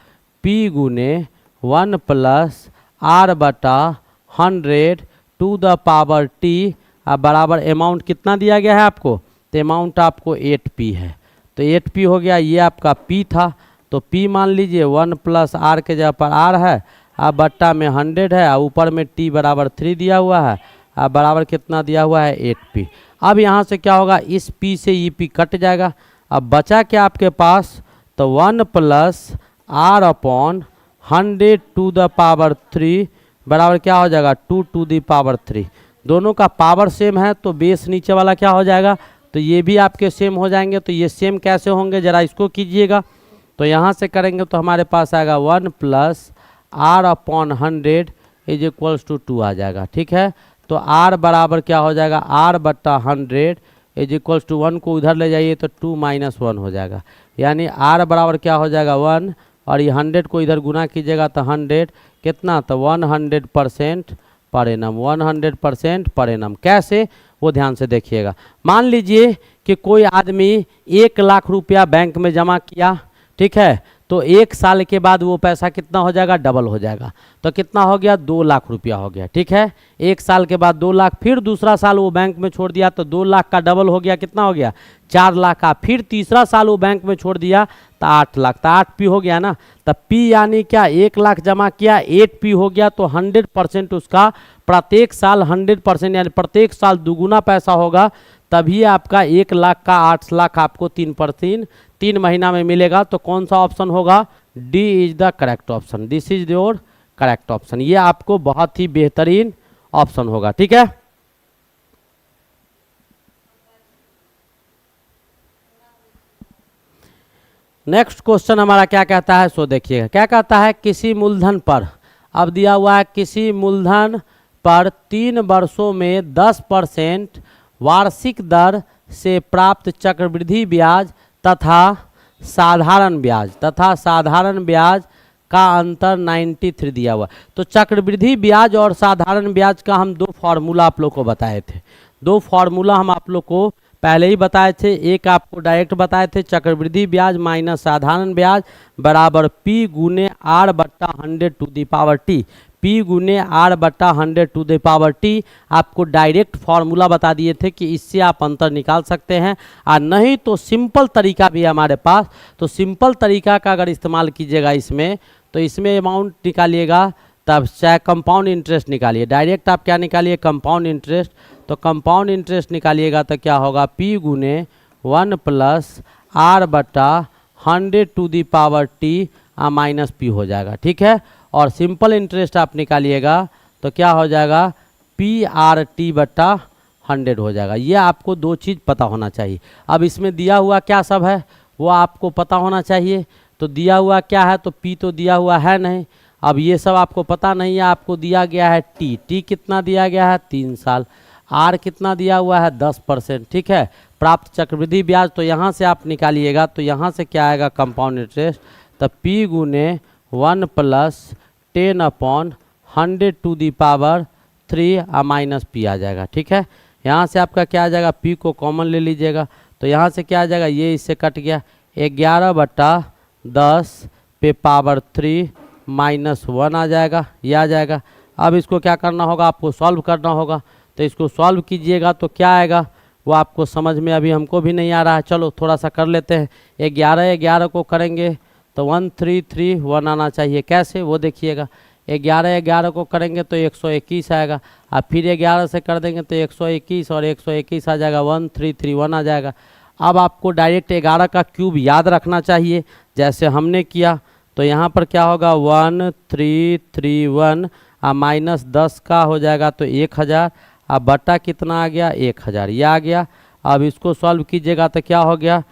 P गुने 1 + R/100 to the power T बराबर अमाउंट कितना दिया गया है आपको, तो अमाउंट आपको 8P है, तो 8P हो गया। ये आपका P था, तो P मान लीजिए 1 + R के जगह पर R है, अब बट्टा में 100 है, ऊपर में T बराबर 3 दिया हुआ है, अब बराबर कितना दिया हुआ है 8P। अब यहाँ से क्या होगा, इस P से ये P कट जाएगा, अब बचा क्या आपके पास, तो 1 + R/100 टू द पावर 3 बराबर क्या हो जाएगा 2 टू द पावर 3। दोनों का पावर सेम है तो बेस नीचे वाला क्या हो जाएगा, तो ये भी आपके सेम हो जाएंगे। तो ये सेम कैसे होंगे जरा इसको कीजिएगा, तो यहाँ से करेंगे तो हमारे पास आएगा 1 + R/100 = 2 आ जाएगा, ठीक है। तो R बराबर क्या हो जाएगा, R/100 = 1 को उधर ले जाइए तो 2 - 1 हो जाएगा, यानी R बराबर क्या हो जाएगा 1, और ये 100 को इधर गुना कीजिएगा तो 100 कितना, तो 100% पर एनम, 100% पर एनम। कैसे वो ध्यान से देखिएगा। मान लीजिए कि कोई आदमी 1 लाख रुपया बैंक में जमा किया, ठीक है, तो 1 साल के बाद वो पैसा कितना हो जाएगा, डबल हो जाएगा, तो कितना हो गया 2 लाख रुपया हो गया, ठीक है। 1 साल के बाद 2 लाख, फिर दूसरा साल वो बैंक में छोड़ दिया तो 2 लाख का डबल हो गया, कितना हो गया 4 लाख का, फिर तीसरा साल वो बैंक में छोड़ दिया तो 8 लाख, तो 8P हो गया ना। तब P यानी क्या, 1 लाख जमा किया 8P हो गया, तो 100% उसका प्रत्येक साल 100% यानी प्रत्येक साल दुगुना पैसा होगा, तभी आपका 1 लाख का 8 लाख आपको 3 महीना में मिलेगा। तो कौन सा ऑप्शन होगा, D is the correct option, this is your correct option, ये आपको बहुत ही बेहतरीन ऑप्शन होगा, ठीक है। नेक्स्ट क्वेश्चन हमारा क्या कहता है, सो देखिएगा क्या कहता है, किसी मूलधन पर, अब दिया हुआ है किसी मूलधन पर 3 वर्षों में 10% वार्षिक दर से प्राप्त चक्रवृद्धि ब्याज तथा साधारण ब्याज का अंतर 93 दिया हुआ। तो चक्रवृद्धि ब्याज और साधारण ब्याज का हम 2 फार्मूला आप लोग को बताए थे, 2 फार्मूला हम आप लोग को पहले ही बताए थे। एक आपको डायरेक्ट बताए थे, चक्रवृद्धि ब्याज माइनस साधारण ब्याज बराबर P गुने R/100 to the power T, P गुने R/100 to the power T आपको डायरेक्ट फार्मूला बता दिए थे कि इससे आप अंतर निकाल सकते हैं, और नहीं तो सिंपल तरीका भी है हमारे पास। तो सिंपल तरीका का अगर इस्तेमाल कीजिएगा इसमें, तो इसमें अमाउंट निकालिएगा, तब चाहे कंपाउंड इंटरेस्ट निकालिए, डायरेक्ट आप क्या निकालिए कंपाउंड इंटरेस्ट, तो कंपाउंड इंटरेस्ट निकालिएगा तो क्या होगा P गुने 1 + R/100 to the power T minus P हो जाएगा, ठीक है। और सिंपल इंटरेस्ट आप निकालिएगा तो क्या हो जाएगा PRT/100 हो जाएगा। ये आपको 2 चीज़ पता होना चाहिए। अब इसमें दिया हुआ क्या सब है वो आपको पता होना चाहिए। तो दिया हुआ क्या है, तो P तो दिया हुआ है नहीं, अब ये सब आपको पता नहीं है। आपको दिया गया है T कितना दिया गया है 3 साल, R कितना दिया हुआ है 10%, ठीक है। प्राप्त चक्रवृद्धि ब्याज तो यहाँ से आप निकालिएगा, तो यहाँ से क्या आएगा कंपाउंड इंटरेस्ट, तो P गुने 1 + 10/100 to the power 3 minus P आ जाएगा, ठीक है। यहाँ से आपका क्या आ जाएगा, P को कॉमन ले लीजिएगा, तो यहाँ से क्या आ जाएगा, ये इससे कट गया 11/10 पे पावर 3 - 1 आ जाएगा, ये आ जाएगा। अब इसको क्या करना होगा, आपको सॉल्व करना होगा। तो इसको सॉल्व कीजिएगा तो क्या आएगा वो आपको समझ में अभी हमको भी नहीं आ रहा है, चलो थोड़ा सा कर लेते हैं। 11 को करेंगे तो 1331 आना चाहिए, कैसे वो देखिएगा। 11 को करेंगे तो 121 आएगा, अब फिर 11 से कर देंगे तो 121 और 121 आ जाएगा, 1331 आ जाएगा। अब आपको डायरेक्ट 11 का क्यूब याद रखना चाहिए जैसे हमने किया। तो यहाँ पर क्या होगा 1331 माइनस 10 का हो जाएगा तो 1000, अब बटा कितना आ गया 1000, ये आ गया। अब इसको सॉल्व कीजिएगा तो क्या हो गया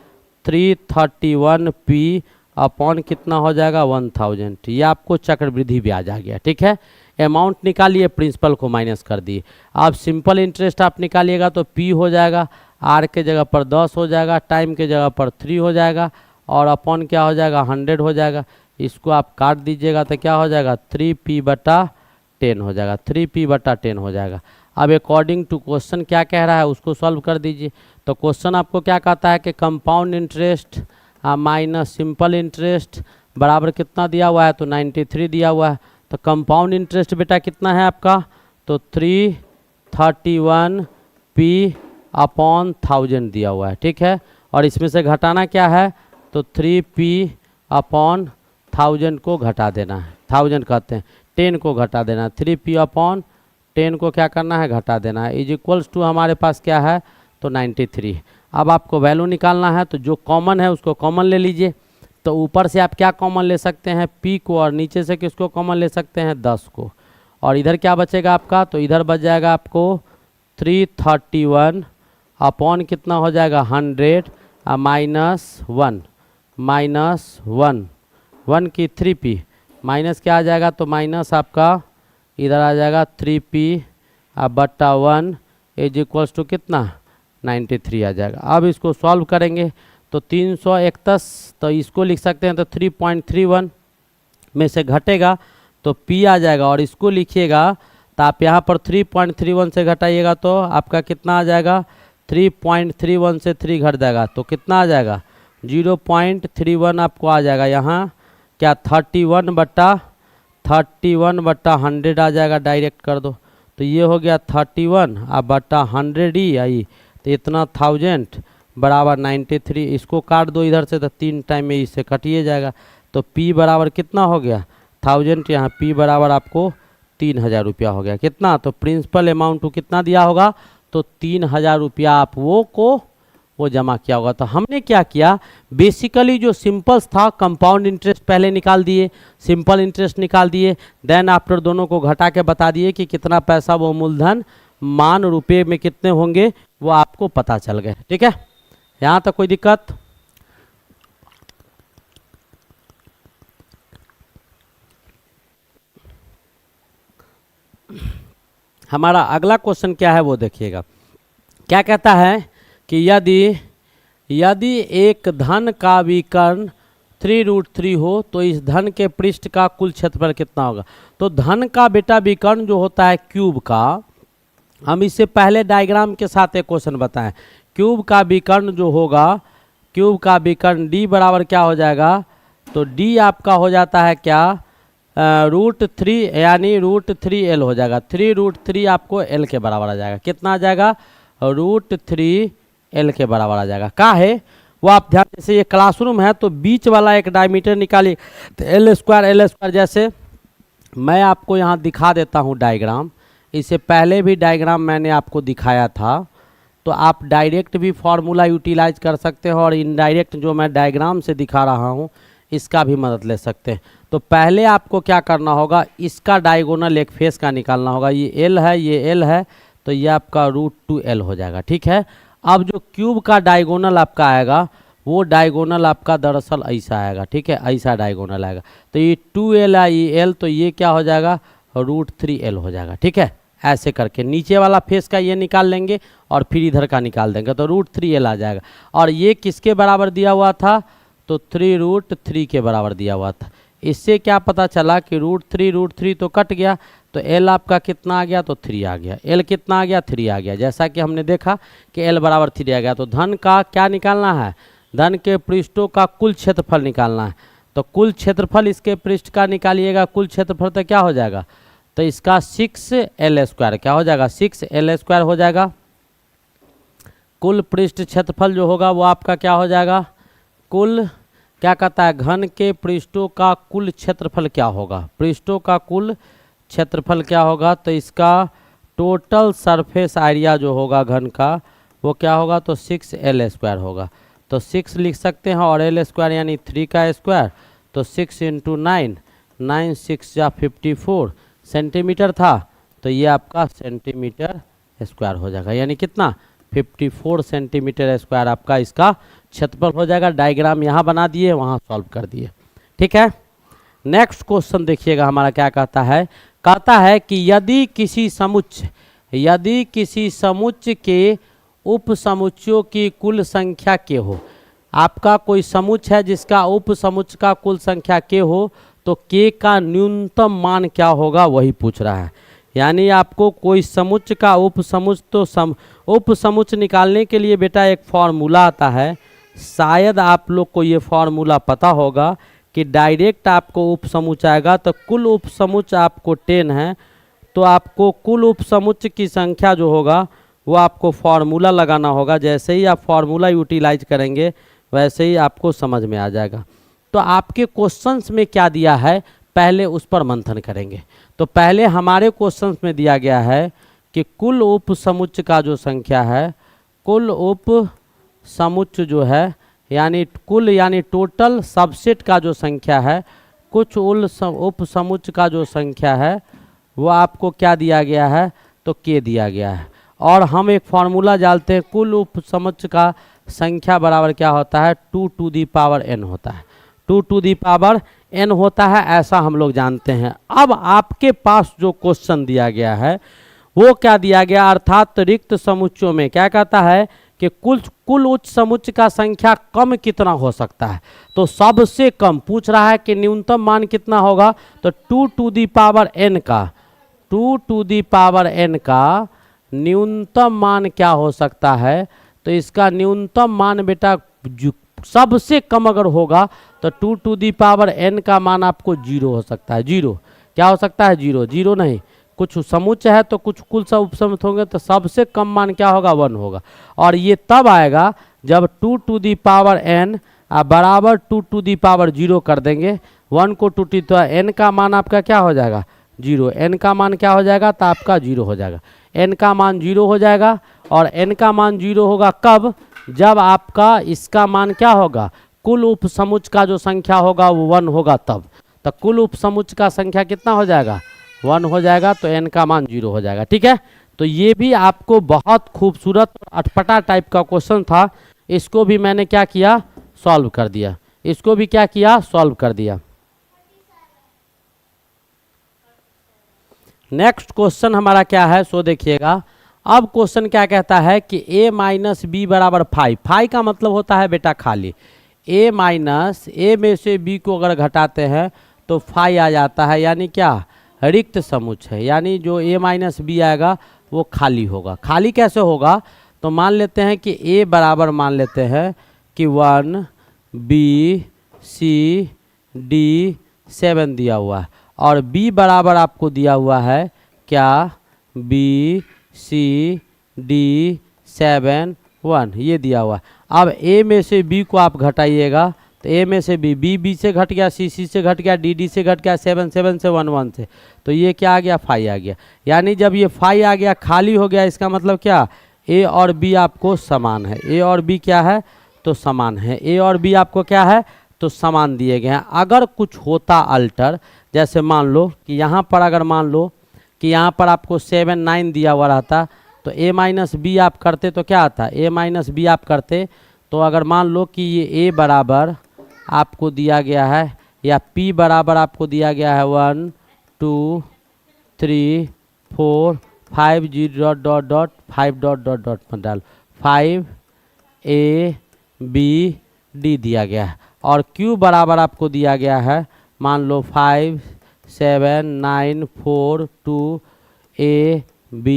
331P अपॉन कितना हो जाएगा 1000, ये आपको चक्रवृद्धि ब्याज आ गया, ठीक है। अमाउंट निकालिए, प्रिंसिपल को माइनस कर दिए। अब सिंपल इंटरेस्ट आप निकालिएगा तो P हो जाएगा, R के जगह पर 10 हो जाएगा, टाइम के जगह पर 3 हो जाएगा, और अपॉन क्या हो जाएगा 100 हो जाएगा। इसको आप काट दीजिएगा तो क्या हो जाएगा 3p/10 हो जाएगा, 3p/10 हो जाएगा। अब अकॉर्डिंग टू क्वेश्चन क्या कह रहा है उसको सॉल्व कर दीजिए। तो क्वेश्चन आपको क्या कहता है कि compound interest minus simple interest बराबर कितना दिया हुआ है, तो 93 दिया हुआ है। तो कंपाउंड इंटरेस्ट बेटा कितना है आपका, तो 331p/1000 दिया हुआ है, ठीक है। और इसमें से घटाना क्या है, तो 3p/1000 को घटा देना है, 1000 कहते हैं 10 को घटा देना है, 3p/10 को क्या करना है घटा देना है, इज इक्वल्स टू हमारे पास क्या है, तो 93। अब आपको वैल्यू निकालना है, तो जो कॉमन है उसको कॉमन ले लीजिए। तो ऊपर से आप क्या कॉमन ले सकते हैं, p को, और नीचे से किसको कॉमन ले सकते हैं 10 को। और इधर क्या बचेगा आपका, तो इधर बच जाएगा आपको 331 अपॉन कितना हो जाएगा 100 -1 की 3p माइनस क्या आ जाएगा, तो माइनस आपका इधर आ जाएगा 3p/1 इज इक्वल्स टू कितना 93 आ जाएगा। अब इसको सॉल्व करेंगे तो 331, तो इसको लिख सकते हैं तो 3.31 में से घटेगा तो p आ जाएगा, और इसको लिखिएगा तो आप यहाँ पर 3.31 से घटाइएगा तो आपका कितना आ जाएगा, 3.31 से 3 घट जाएगा तो कितना आ जाएगा 0.31 आपको आ जाएगा। यहाँ क्या 31/100 आ जाएगा, डायरेक्ट कर दो तो ये हो गया 31/100 ही आई, तो इतना 1000 बराबर 93। इसको काट दो इधर से तो 3 टाइम में इससे कटिए जाएगा। तो p बराबर कितना हो गया 1000, यहाँ p बराबर आपको 3000 रुपया हो गया। कितना, तो प्रिंसिपल अमाउंट को कितना दिया होगा, तो 3000 रुपया आप वो जमा किया होगा। तो हमने क्या किया, बेसिकली जो सिंपल्स था कंपाउंड इंटरेस्ट पहले निकाल दिए, सिंपल इंटरेस्ट निकाल दिए, देन आफ्टर दोनों को घटा के बता दिए कि कितना पैसा वो मूलधन मान रुपये में कितने होंगे वो आपको पता चल गए। ठीक है, यहाँ तक कोई दिक्कत। हमारा अगला क्वेश्चन क्या है वो देखिएगा। क्या कहता है कि यदि एक धन का विकर्ण 3√3 हो तो इस धन के पृष्ठ का कुल क्षेत्रफल कितना होगा। तो धन का बेटा विकर्ण जो होता है क्यूब का, हम इससे पहले डायग्राम के साथ एक क्वेश्चन बताएं। क्यूब का विकर्ण जो होगा, क्यूब का विकर्ण d बराबर क्या हो जाएगा, तो d आपका हो जाता है क्या √3 यानी √3l हो जाएगा। 3√3 आपको l के बराबर आ जाएगा। कितना आ जाएगा, √3l के बराबर आ जाएगा। का है वो आप ध्यान, जैसे ये क्लासरूम है तो बीच वाला एक डायमीटर निकालिए, तो l², जैसे मैं आपको यहाँ दिखा देता हूँ डायग्राम। इससे पहले भी डायग्राम मैंने आपको दिखाया था, तो आप डायरेक्ट भी फार्मूला यूटिलाइज कर सकते हो और इनडायरेक्ट जो मैं डायग्राम से दिखा रहा हूँ इसका भी मदद ले सकते हैं। तो पहले आपको क्या करना होगा, इसका डायगोनल एक फेस का निकालना होगा। ये l है, ये l है, तो ये आपका √2l हो जाएगा। ठीक है, अब जो क्यूब का डायगोनल आपका आएगा वो डायगोनल आपका दरअसल ऐसा आएगा। ठीक है, ऐसा डायगोनल आएगा। तो ये 2l है, ये l, तो ये क्या हो जाएगा √3l हो जाएगा। ठीक है, ऐसे करके नीचे वाला फेस का ये निकाल लेंगे और फिर इधर का निकाल देंगे तो √3l आ जाएगा। और ये किसके बराबर दिया हुआ था, तो 3√3 के बराबर दिया हुआ था। इससे क्या पता चला कि √3 तो कट गया, तो l आपका कितना आ गया, तो 3 आ गया। l कितना आ गया, 3 आ गया। जैसा कि हमने देखा कि l बराबर 3 आ गया। तो धन का क्या निकालना है, धन के पृष्ठों का कुल क्षेत्रफल निकालना है। तो कुल क्षेत्रफल इसके पृष्ठ का निकालिएगा, कुल क्षेत्रफल तो क्या हो जाएगा, तो इसका 6l² क्या हो जाएगा, 6l² हो जाएगा। कुल पृष्ठ क्षेत्रफल जो होगा वो आपका क्या हो जाएगा, कुल क्या कहता है, घन के पृष्ठों का कुल क्षेत्रफल क्या होगा, पृष्ठों का कुल क्षेत्रफल क्या होगा, तो इसका टोटल सरफेस एरिया जो होगा घन का वो क्या होगा, तो 6l² होगा। तो 6 लिख सकते हैं और l² यानी 3 का स्क्वायर, तो 6 × 9, 9 6 या 54 सेंटीमीटर था, तो ये आपका सेंटीमीटर स्क्वायर हो जाएगा। यानी कितना 54 सेंटीमीटर स्क्वायर आपका इसका क्षेत्रफल हो जाएगा। डायग्राम यहाँ बना दिए, वहाँ सॉल्व कर दिए। ठीक है, नेक्स्ट क्वेश्चन देखिएगा हमारा क्या कहता है। कहता है कि यदि किसी समुच्चय के उप समुच्चयों की कुल संख्या के हो, आपका कोई समुच्चय है जिसका उप समुच्चय का कुल संख्या k हो तो k का न्यूनतम मान क्या होगा वही पूछ रहा है। यानी आपको कोई समुच्चय का उप समुच्चय तो उप समुच्चय निकालने के लिए बेटा एक फॉर्मूला आता है, शायद आप लोग को ये फॉर्मूला पता होगा कि डायरेक्ट आपको उप समुच्चय आएगा तो कुल उप समुच्चय आपको 10 है, तो आपको कुल उप समुच्चय की संख्या जो होगा वो आपको फॉर्मूला लगाना होगा। जैसे ही आप फॉर्मूला यूटिलाइज करेंगे वैसे ही आपको समझ में आ जाएगा। तो आपके क्वेश्चंस में क्या दिया है पहले उस पर मंथन करेंगे। तो पहले हमारे क्वेश्चंस में दिया गया है कि कुल उप समुच्चय का जो संख्या है, कुल उप समुच्चय जो है यानी कुल यानी टोटल सबसेट का जो संख्या है, कुछ उप समुच्चय का जो संख्या है वो आपको क्या दिया गया है तो k दिया गया है। और हम एक फार्मूला जानते हैं, कुल उप समुच्चय का संख्या बराबर क्या होता है 2 टू दी पावर n होता है, 2 टू दी पावर n होता है, ऐसा हम लोग जानते हैं। अब आपके पास जो क्वेश्चन दिया गया है वो क्या दिया गया, अर्थात रिक्त समुच्चयों में क्या कहता है कि कुल उच्च समुच्चय का संख्या कम कितना हो सकता है। तो सबसे कम पूछ रहा है कि न्यूनतम मान कितना होगा, तो 2 टू दी पावर n का 2 टू दी पावर n का न्यूनतम मान क्या हो सकता है। तो इसका न्यूनतम मान बेटा सबसे कम अगर होगा तो 2 टू दी पावर n का मान आपको 0 हो सकता है। 0 क्या हो सकता है, 0 0 नहीं, कुछ समुच्चय है तो कुछ कुल सब उपसमुच्चय होंगे तो सबसे कम मान क्या होगा 1 होगा। और ये तब आएगा जब 2 टू दी पावर n बराबर 2 टू दी पावर 0 कर देंगे, 1 को 2 टी तो n का मान आपका क्या हो जाएगा 0, n का मान क्या हो जाएगा तो आपका 0 हो जाएगा, n का मान 0 हो जाएगा। और n का मान 0 होगा कब, जब आपका इसका मान क्या होगा, कुल उप समुच्चय का जो संख्या होगा वो 1 होगा तब। तो कुल उप समुच्चय का संख्या कितना हो जाएगा 1 हो जाएगा, तो n का मान 0 हो जाएगा। ठीक है, तो ये भी आपको बहुत खूबसूरत अटपटा टाइप का क्वेश्चन था, इसको भी मैंने क्या किया सॉल्व कर दिया, इसको भी क्या किया सॉल्व कर दिया। नेक्स्ट क्वेश्चन हमारा क्या है सो देखिएगा। अब क्वेश्चन क्या कहता है कि a माइनस बी बराबर 5, 5 का मतलब होता है बेटा खाली, a माइनस a में से b को अगर घटाते हैं तो 5 आ जाता है, यानी क्या रिक्त समुच्चय, यानी जो a माइनस बी आएगा वो खाली होगा। खाली कैसे होगा, तो मान लेते हैं कि a बराबर मान लेते हैं कि 1 b c d 7 दिया हुआ है, और b बराबर आपको दिया हुआ है क्या b c d 7 1 ये दिया हुआ है। अब a में से b को आप घटाइएगा तो a में से b से घट गया, c से घट गया, d से घट गया, 7 से 1 से, तो ये क्या आ गया 5 आ गया। यानी जब ये 5 आ गया खाली हो गया, इसका मतलब क्या a और b आपको समान है, a और b क्या है तो समान है, a और b आपको क्या है तो समान दिए गए हैं। अगर कुछ होता अल्टर, जैसे मान लो कि यहाँ पर अगर मान लो कि यहाँ पर आपको 7 9 दिया हुआ रहता तो a माइनस बी आप करते तो क्या आता, a माइनस बी आप करते तो अगर मान लो कि ये a बराबर आपको दिया गया है या p बराबर आपको दिया गया है 1 2 3 4 5 0 dot dot 5 dot dot dot में डाल 5 a b d दिया गया है, और q बराबर आपको दिया गया है मान लो 5 7 9 4 2 a b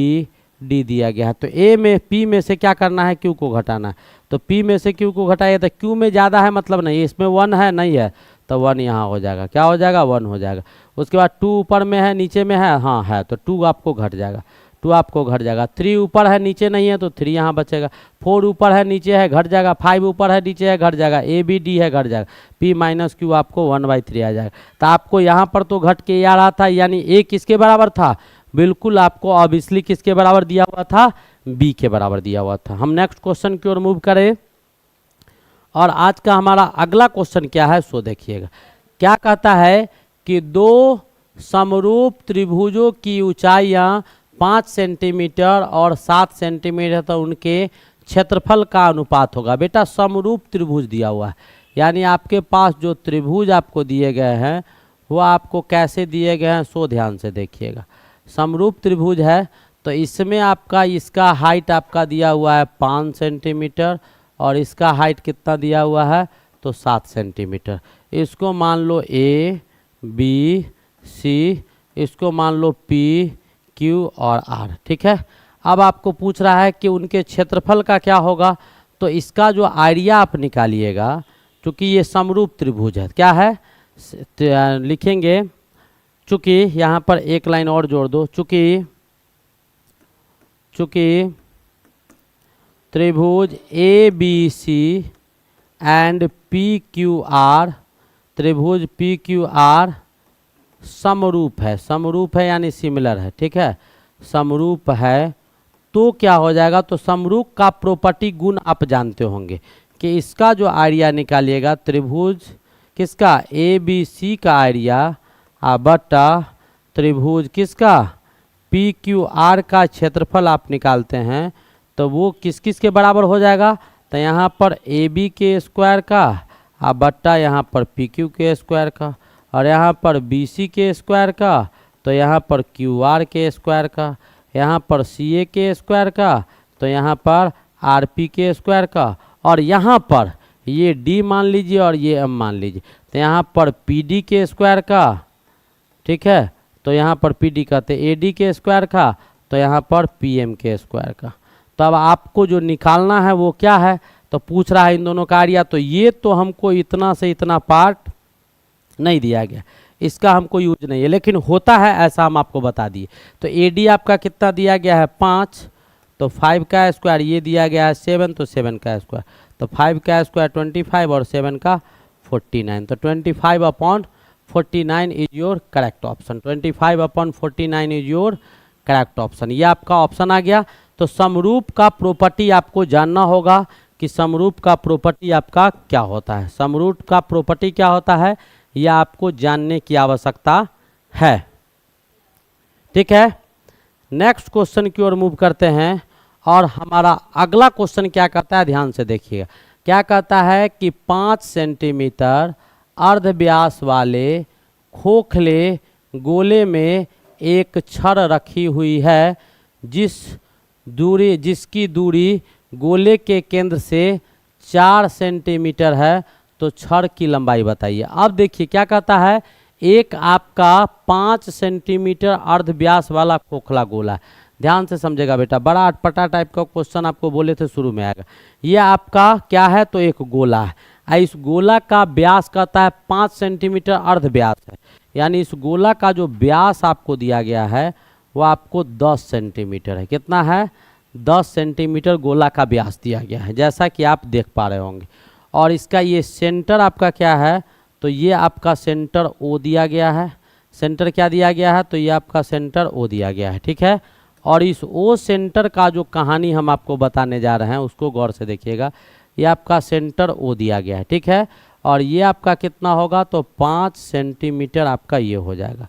d दिया गया है। तो a में p में से क्या करना है q को घटाना है, तो p में से q को घटाइए तो q में ज़्यादा है मतलब नहीं, इसमें 1 है नहीं है तो 1 यहाँ हो जाएगा, क्या हो जाएगा 1 हो जाएगा। उसके बाद 2 ऊपर में है नीचे में है, हाँ है तो 2 आपको घट जाएगा, 2 आपको घट जाएगा। 3 ऊपर है नीचे नहीं है तो 3 यहाँ बचेगा, 4 ऊपर है नीचे है घट जाएगा, 5 ऊपर है नीचे है घट जाएगा, a b d है घट जाएगा, p माइनस क्यू आपको 1/3 आ जाएगा। तो आपको यहाँ पर तो घट के आ रहा था, यानी a किसके बराबर था, बिल्कुल आपको ऑब्वियसली किसके बराबर दिया हुआ था b के बराबर दिया हुआ था। हम नेक्स्ट क्वेश्चन की ओर मूव करें, और आज का हमारा अगला क्वेश्चन क्या है सो देखिएगा। क्या कहता है कि 2 समरूप त्रिभुजों की ऊंचाइयाँ 5 सेंटीमीटर और 7 सेंटीमीटर तो उनके क्षेत्रफल का अनुपात होगा। बेटा समरूप त्रिभुज दिया हुआ है, यानी आपके पास जो त्रिभुज आपको दिए गए हैं वो आपको कैसे दिए गए हैं सो ध्यान से देखिएगा। समरूप त्रिभुज है तो इसमें आपका इसका हाइट आपका दिया हुआ है 5 सेंटीमीटर और इसका हाइट कितना दिया हुआ है तो 7 सेंटीमीटर। इसको मान लो ए बी सी, इसको मान लो पी क्यू और आर। ठीक है, अब आपको पूछ रहा है कि उनके क्षेत्रफल का क्या होगा, तो इसका जो एरिया आप निकालिएगा, चूँकि ये समरूप त्रिभुज है, क्या है लिखेंगे, चूँकि यहाँ पर एक लाइन और जोड़ दो, चूँकि त्रिभुज A B C and P Q R, त्रिभुज पी क्यू आर समरूप है यानी सिमिलर है। ठीक है, समरूप है तो क्या हो जाएगा, तो समरूप का प्रॉपर्टी गुण आप जानते होंगे कि इसका जो एरिया निकालिएगा त्रिभुज किसका ए बी सी का एरिया बटा त्रिभुज किसका पी क्यू आर का क्षेत्रफल आप निकालते हैं, तो वो किस किस के बराबर हो जाएगा, तो यहाँ पर ए बी के स्क्वायर का बट्टा यहाँ पर पी क्यू के स्क्वायर का, और यहाँ पर बी सी के स्क्वायर का, तो यहाँ पर क्यू आर के स्क्वायर का, यहाँ पर सी ए के स्क्वायर का, तो यहाँ पर आर पी के स्क्वायर का, और यहाँ पर ये डी मान लीजिए और ये एम मान लीजिए, तो यहाँ पर पी डी के स्क्वायर का। ठीक है, तो यहाँ पर पी डी कहते ए डी के स्क्वायर का, तो यहाँ पर पी एम के स्क्वायर का। तो अब आपको जो निकालना है वो क्या है, तो पूछ रहा है इन दोनों का एरिया, तो ये तो हमको इतना से इतना पार्ट नहीं दिया गया, इसका हमको यूज नहीं है, लेकिन होता है ऐसा हम आपको बता दिए। तो ए डी आपका कितना दिया गया है 5, तो 5 का स्क्वायर, ये दिया गया है 7, तो 7 का स्क्वायर, तो 5 का स्क्वायर 25 और 7 का 49, तो 25/49 is your correct option. 25/49 is your correct option, ये आपका ऑप्शन आ गया। तो समरूप का प्रॉपर्टी आपको जानना होगा कि समरूप का प्रॉपर्टी आपका क्या होता है, समरूप का प्रॉपर्टी क्या होता है, यह आपको जानने की आवश्यकता है। ठीक है, नेक्स्ट क्वेश्चन की ओर मूव करते हैं, और हमारा अगला क्वेश्चन क्या कहता है, ध्यान से देखिएगा। क्या कहता है कि 5 सेंटीमीटर अर्ध व्यास वाले खोखले गोले में एक छड़ रखी हुई है, जिसकी दूरी गोले के केंद्र से 4 सेंटीमीटर है, तो छड़ की लंबाई बताइए। अब देखिए क्या कहता है, एक आपका 5 सेंटीमीटर अर्ध व्यास वाला खोखला गोला है, ध्यान से समझेगा बेटा, बड़ा अटपटा टाइप का क्वेश्चन आपको बोले थे शुरू में आएगा। ये आपका क्या है, तो एक गोला है, इस गोला का व्यास कहता है 5 सेंटीमीटर अर्ध व्यास है, यानी इस गोला का जो व्यास आपको दिया गया है वो आपको 10 सेंटीमीटर है। कितना है, 10 सेंटीमीटर गोला का व्यास दिया गया है, जैसा कि आप देख पा रहे होंगे। और इसका ये सेंटर आपका क्या है, तो ये आपका सेंटर ओ दिया गया है, सेंटर क्या दिया गया है, तो ये आपका सेंटर ओ दिया गया है। ठीक है, और इस ओ सेंटर का जो कहानी हम आपको बताने जा रहे हैं उसको गौर से देखिएगा। ये आपका सेंटर ओ दिया गया है, ठीक है, और ये आपका कितना होगा, तो 5 सेंटीमीटर आपका ये हो जाएगा।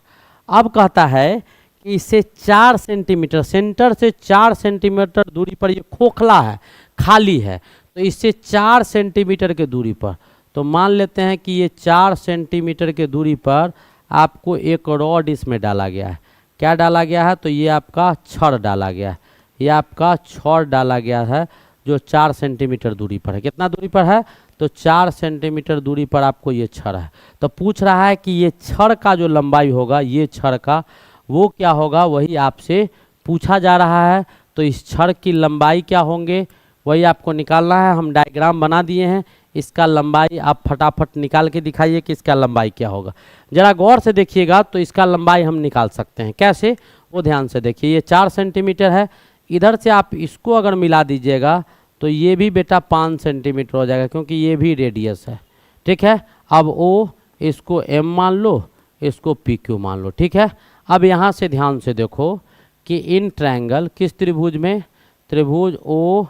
अब कहता है कि इससे 4 सेंटीमीटर, सेंटर से 4 सेंटीमीटर दूरी पर ये खोखला है, खाली है, तो इससे 4 सेंटीमीटर के दूरी पर, तो मान लेते हैं कि ये 4 सेंटीमीटर के दूरी पर आपको एक रॉड इसमें डाला गया है। क्या डाला गया है, तो ये आपका छड़ डाला गया है, ये आपका छड़ डाला गया है जो 4 सेंटीमीटर दूरी पर है। कितना दूरी पर है, तो 4 सेंटीमीटर दूरी पर आपको ये छड़ है। तो पूछ रहा है कि ये छड़ का जो लंबाई होगा, ये छड़ का वो क्या होगा, वही आपसे पूछा जा रहा है। तो इस छड़ की लंबाई क्या होंगे वही आपको निकालना है। हम डायग्राम बना दिए हैं, इसका लंबाई आप फटाफट निकाल के दिखाइए कि इसका लंबाई क्या होगा। ज़रा गौर से देखिएगा तो इसका लंबाई हम निकाल सकते हैं, कैसे वो ध्यान से देखिए। ये 4 सेंटीमीटर है, इधर से आप इसको अगर मिला दीजिएगा तो ये भी बेटा 5 सेंटीमीटर हो जाएगा, क्योंकि ये भी रेडियस है। ठीक है, अब ओ इसको एम मान लो, इसको पी क्यू मान लो। ठीक है, अब यहाँ से ध्यान से देखो कि इन ट्रायंगल किस त्रिभुज में, त्रिभुज ओ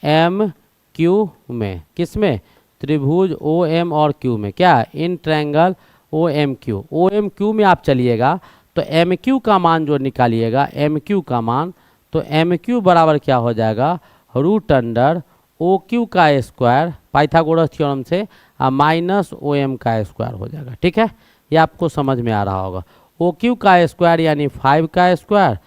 एम क्यू में, किस में, त्रिभुज ओ एम और क्यू में, क्या इन ट्रायंगल ओ एम क्यू में आप चलिएगा तो एम क्यू का मान जो निकालिएगा, एम क्यू का मान, तो एम क्यू बराबर क्या हो जाएगा, रूट अंडर ओ क्यू का स्क्वायर पाइथागोरस थ्योरम से माइनस ओ एम का स्क्वायर हो जाएगा। ठीक है, ये आपको समझ में आ रहा होगा। ओ क्यू का स्क्वायर यानी 5 का स्क्वायर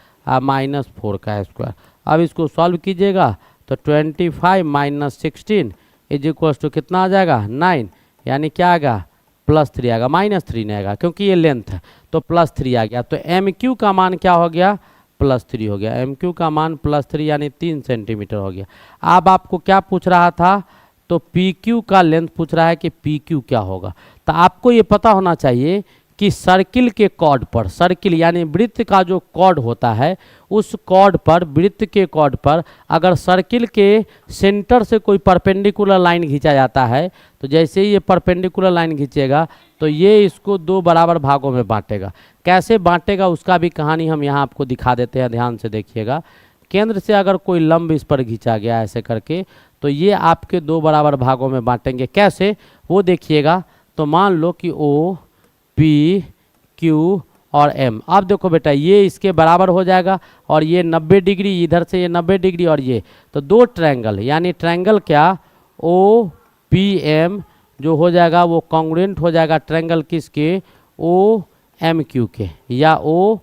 माइनस 4 का स्क्वायर। अब इसको सॉल्व कीजिएगा तो 25 माइनस 16 इज इक्वल्स टू कितना आ जाएगा 9, यानी क्या आएगा +3 आएगा, -3 नहीं आएगा क्योंकि ये लेंथ है, तो +3 आ गया। तो एम क्यू का मान क्या हो गया +3 हो गया, एम क्यू का मान +3 यानी 3 सेंटीमीटर हो गया। अब आपको क्या पूछ रहा था, तो पी क्यू का लेंथ पूछ रहा है कि पी क्यू क्या होगा। तो आपको ये पता होना चाहिए कि सर्किल के कॉर्ड पर, सर्किल यानी वृत्त का जो कॉर्ड होता है उस कॉर्ड पर, वृत्त के कॉर्ड पर अगर सर्किल के सेंटर से कोई परपेंडिकुलर लाइन खींचा जाता है, तो जैसे ही ये परपेंडिकुलर लाइन खींचेगा तो ये इसको 2 बराबर भागों में बांटेगा। कैसे बांटेगा उसका भी कहानी हम यहाँ आपको दिखा देते हैं, ध्यान से देखिएगा। केंद्र से अगर कोई लंब इस पर खींचा गया ऐसे करके, तो ये आपके 2 बराबर भागों में बांटेंगे। कैसे वो देखिएगा। तो मान लो कि ओ पी क्यू और एम, अब देखो बेटा ये इसके बराबर हो जाएगा और ये 90 डिग्री, इधर से ये 90 डिग्री और ये, तो 2 ट्रायंगल, यानी ट्रायंगल क्या ओ पी एम जो हो जाएगा वो कॉन्ग्रुएंट हो जाएगा ट्रायंगल किसके ओ एम क्यू के या ओ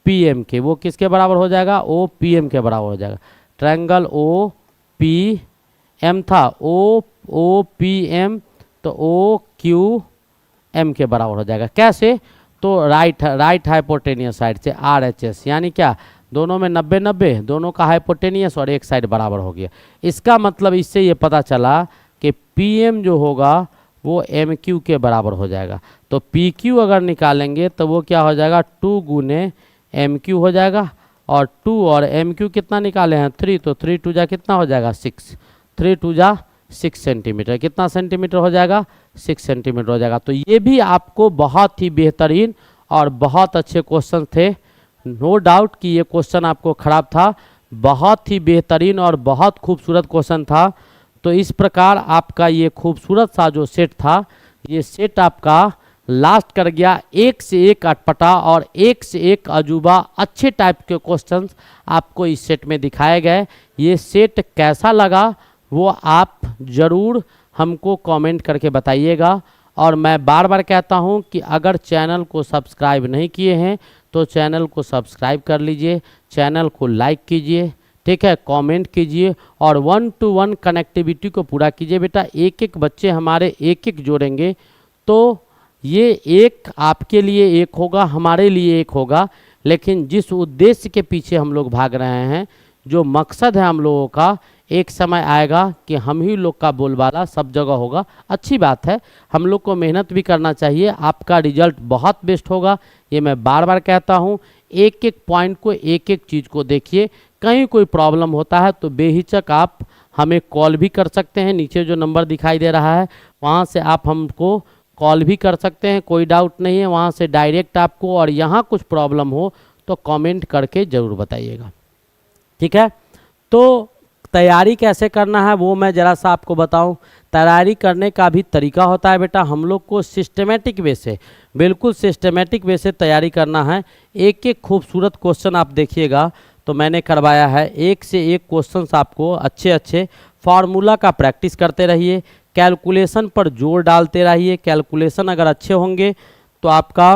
पी एम के। वो किसके बराबर हो जाएगा ओ पी एम के बराबर हो जाएगा। ट्रायंगल ओ पी एम था ओ पी एम, तो ओ क्यू एम के बराबर हो जाएगा। कैसे, तो राइट हाइपोटेनियस साइड से आर एच एस, यानी क्या दोनों में 90-90, दोनों का हाइपोटेनियस और एक साइड बराबर हो गया। इसका मतलब इससे ये पता चला कि पी एम जो होगा वो एम क्यू के बराबर हो जाएगा। तो पी क्यू अगर निकालेंगे तो वो क्या हो जाएगा 2 गुने एम क्यू हो जाएगा, और 2 और एम क्यू कितना निकाले हैं 3, तो 3 2 जा कितना हो जाएगा 6, 3 2 जा 6 सेंटीमीटर, कितना सेंटीमीटर हो जाएगा 6 सेंटीमीटर हो जाएगा। तो ये भी आपको बहुत ही बेहतरीन और बहुत अच्छे क्वेश्चन थे। नो डाउट कि ये क्वेश्चन आपको खराब था, बहुत ही बेहतरीन और बहुत खूबसूरत क्वेश्चन था। तो इस प्रकार आपका ये खूबसूरत सा जो सेट था, ये सेट आपका लास्ट कर गया। एक से एक अटपटा और एक से एक अजूबा अच्छे टाइप के क्वेश्चंस आपको इस सेट में दिखाए गए। ये सेट कैसा लगा वो आप ज़रूर हमको कमेंट करके बताइएगा। और मैं बार बार कहता हूं कि अगर चैनल को सब्सक्राइब नहीं किए हैं तो चैनल को सब्सक्राइब कर लीजिए, चैनल को लाइक कीजिए, ठीक है, कमेंट कीजिए और 1-to-1 कनेक्टिविटी को पूरा कीजिए। बेटा एक एक बच्चे हमारे एक एक जोड़ेंगे तो ये एक आपके लिए एक होगा, हमारे लिए एक होगा, लेकिन जिस उद्देश्य के पीछे हम लोग भाग रहे हैं, जो मकसद है हम लोगों का, एक समय आएगा कि हम ही लोग का बोलबाला सब जगह होगा। अच्छी बात है, हम लोग को मेहनत भी करना चाहिए, आपका रिजल्ट बहुत बेस्ट होगा, ये मैं बार बार कहता हूँ। एक एक पॉइंट को, एक एक चीज़ को देखिए। कहीं कोई प्रॉब्लम होता है तो बेहिचक आप हमें कॉल भी कर सकते हैं, नीचे जो नंबर दिखाई दे रहा है वहाँ से आप हमको कॉल भी कर सकते हैं, कोई डाउट नहीं है। वहाँ से डायरेक्ट आपको, और यहाँ कुछ प्रॉब्लम हो तो कमेंट करके ज़रूर बताइएगा, ठीक है। तो तैयारी कैसे करना है वो मैं ज़रा सा आपको बताऊं। तैयारी करने का भी तरीका होता है बेटा, हम लोग को सिस्टमेटिक वे से, बिल्कुल सिस्टमेटिक वे से तैयारी करना है। एक एक खूबसूरत क्वेश्चन आप देखिएगा तो मैंने करवाया है, एक से एक क्वेश्चंस आपको अच्छे अच्छे। फार्मूला का प्रैक्टिस करते रहिए, कैलकुलेशन पर जोर डालते रहिए। कैलकुलेशन अगर अच्छे होंगे तो आपका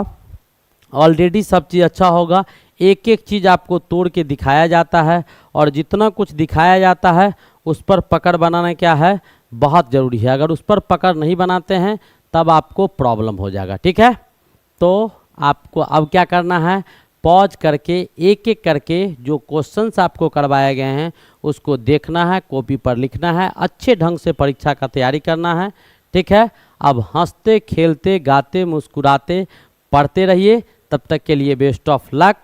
ऑलरेडी सब चीज़ अच्छा होगा। एक एक चीज़ आपको तोड़ के दिखाया जाता है और जितना कुछ दिखाया जाता है उस पर पकड़ बनाना क्या है बहुत ज़रूरी है। अगर उस पर पकड़ नहीं बनाते हैं तब आपको प्रॉब्लम हो जाएगा, ठीक है। तो आपको अब क्या करना है, पॉज करके एक एक करके जो क्वेश्चंस आपको करवाए गए हैं उसको देखना है, कॉपी पर लिखना है, अच्छे ढंग से परीक्षा का तैयारी करना है, ठीक है। अब हंसते खेलते गाते मुस्कुराते पढ़ते रहिए। तब तक के लिए best of luck,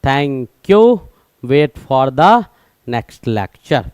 thank you, wait for the next lecture.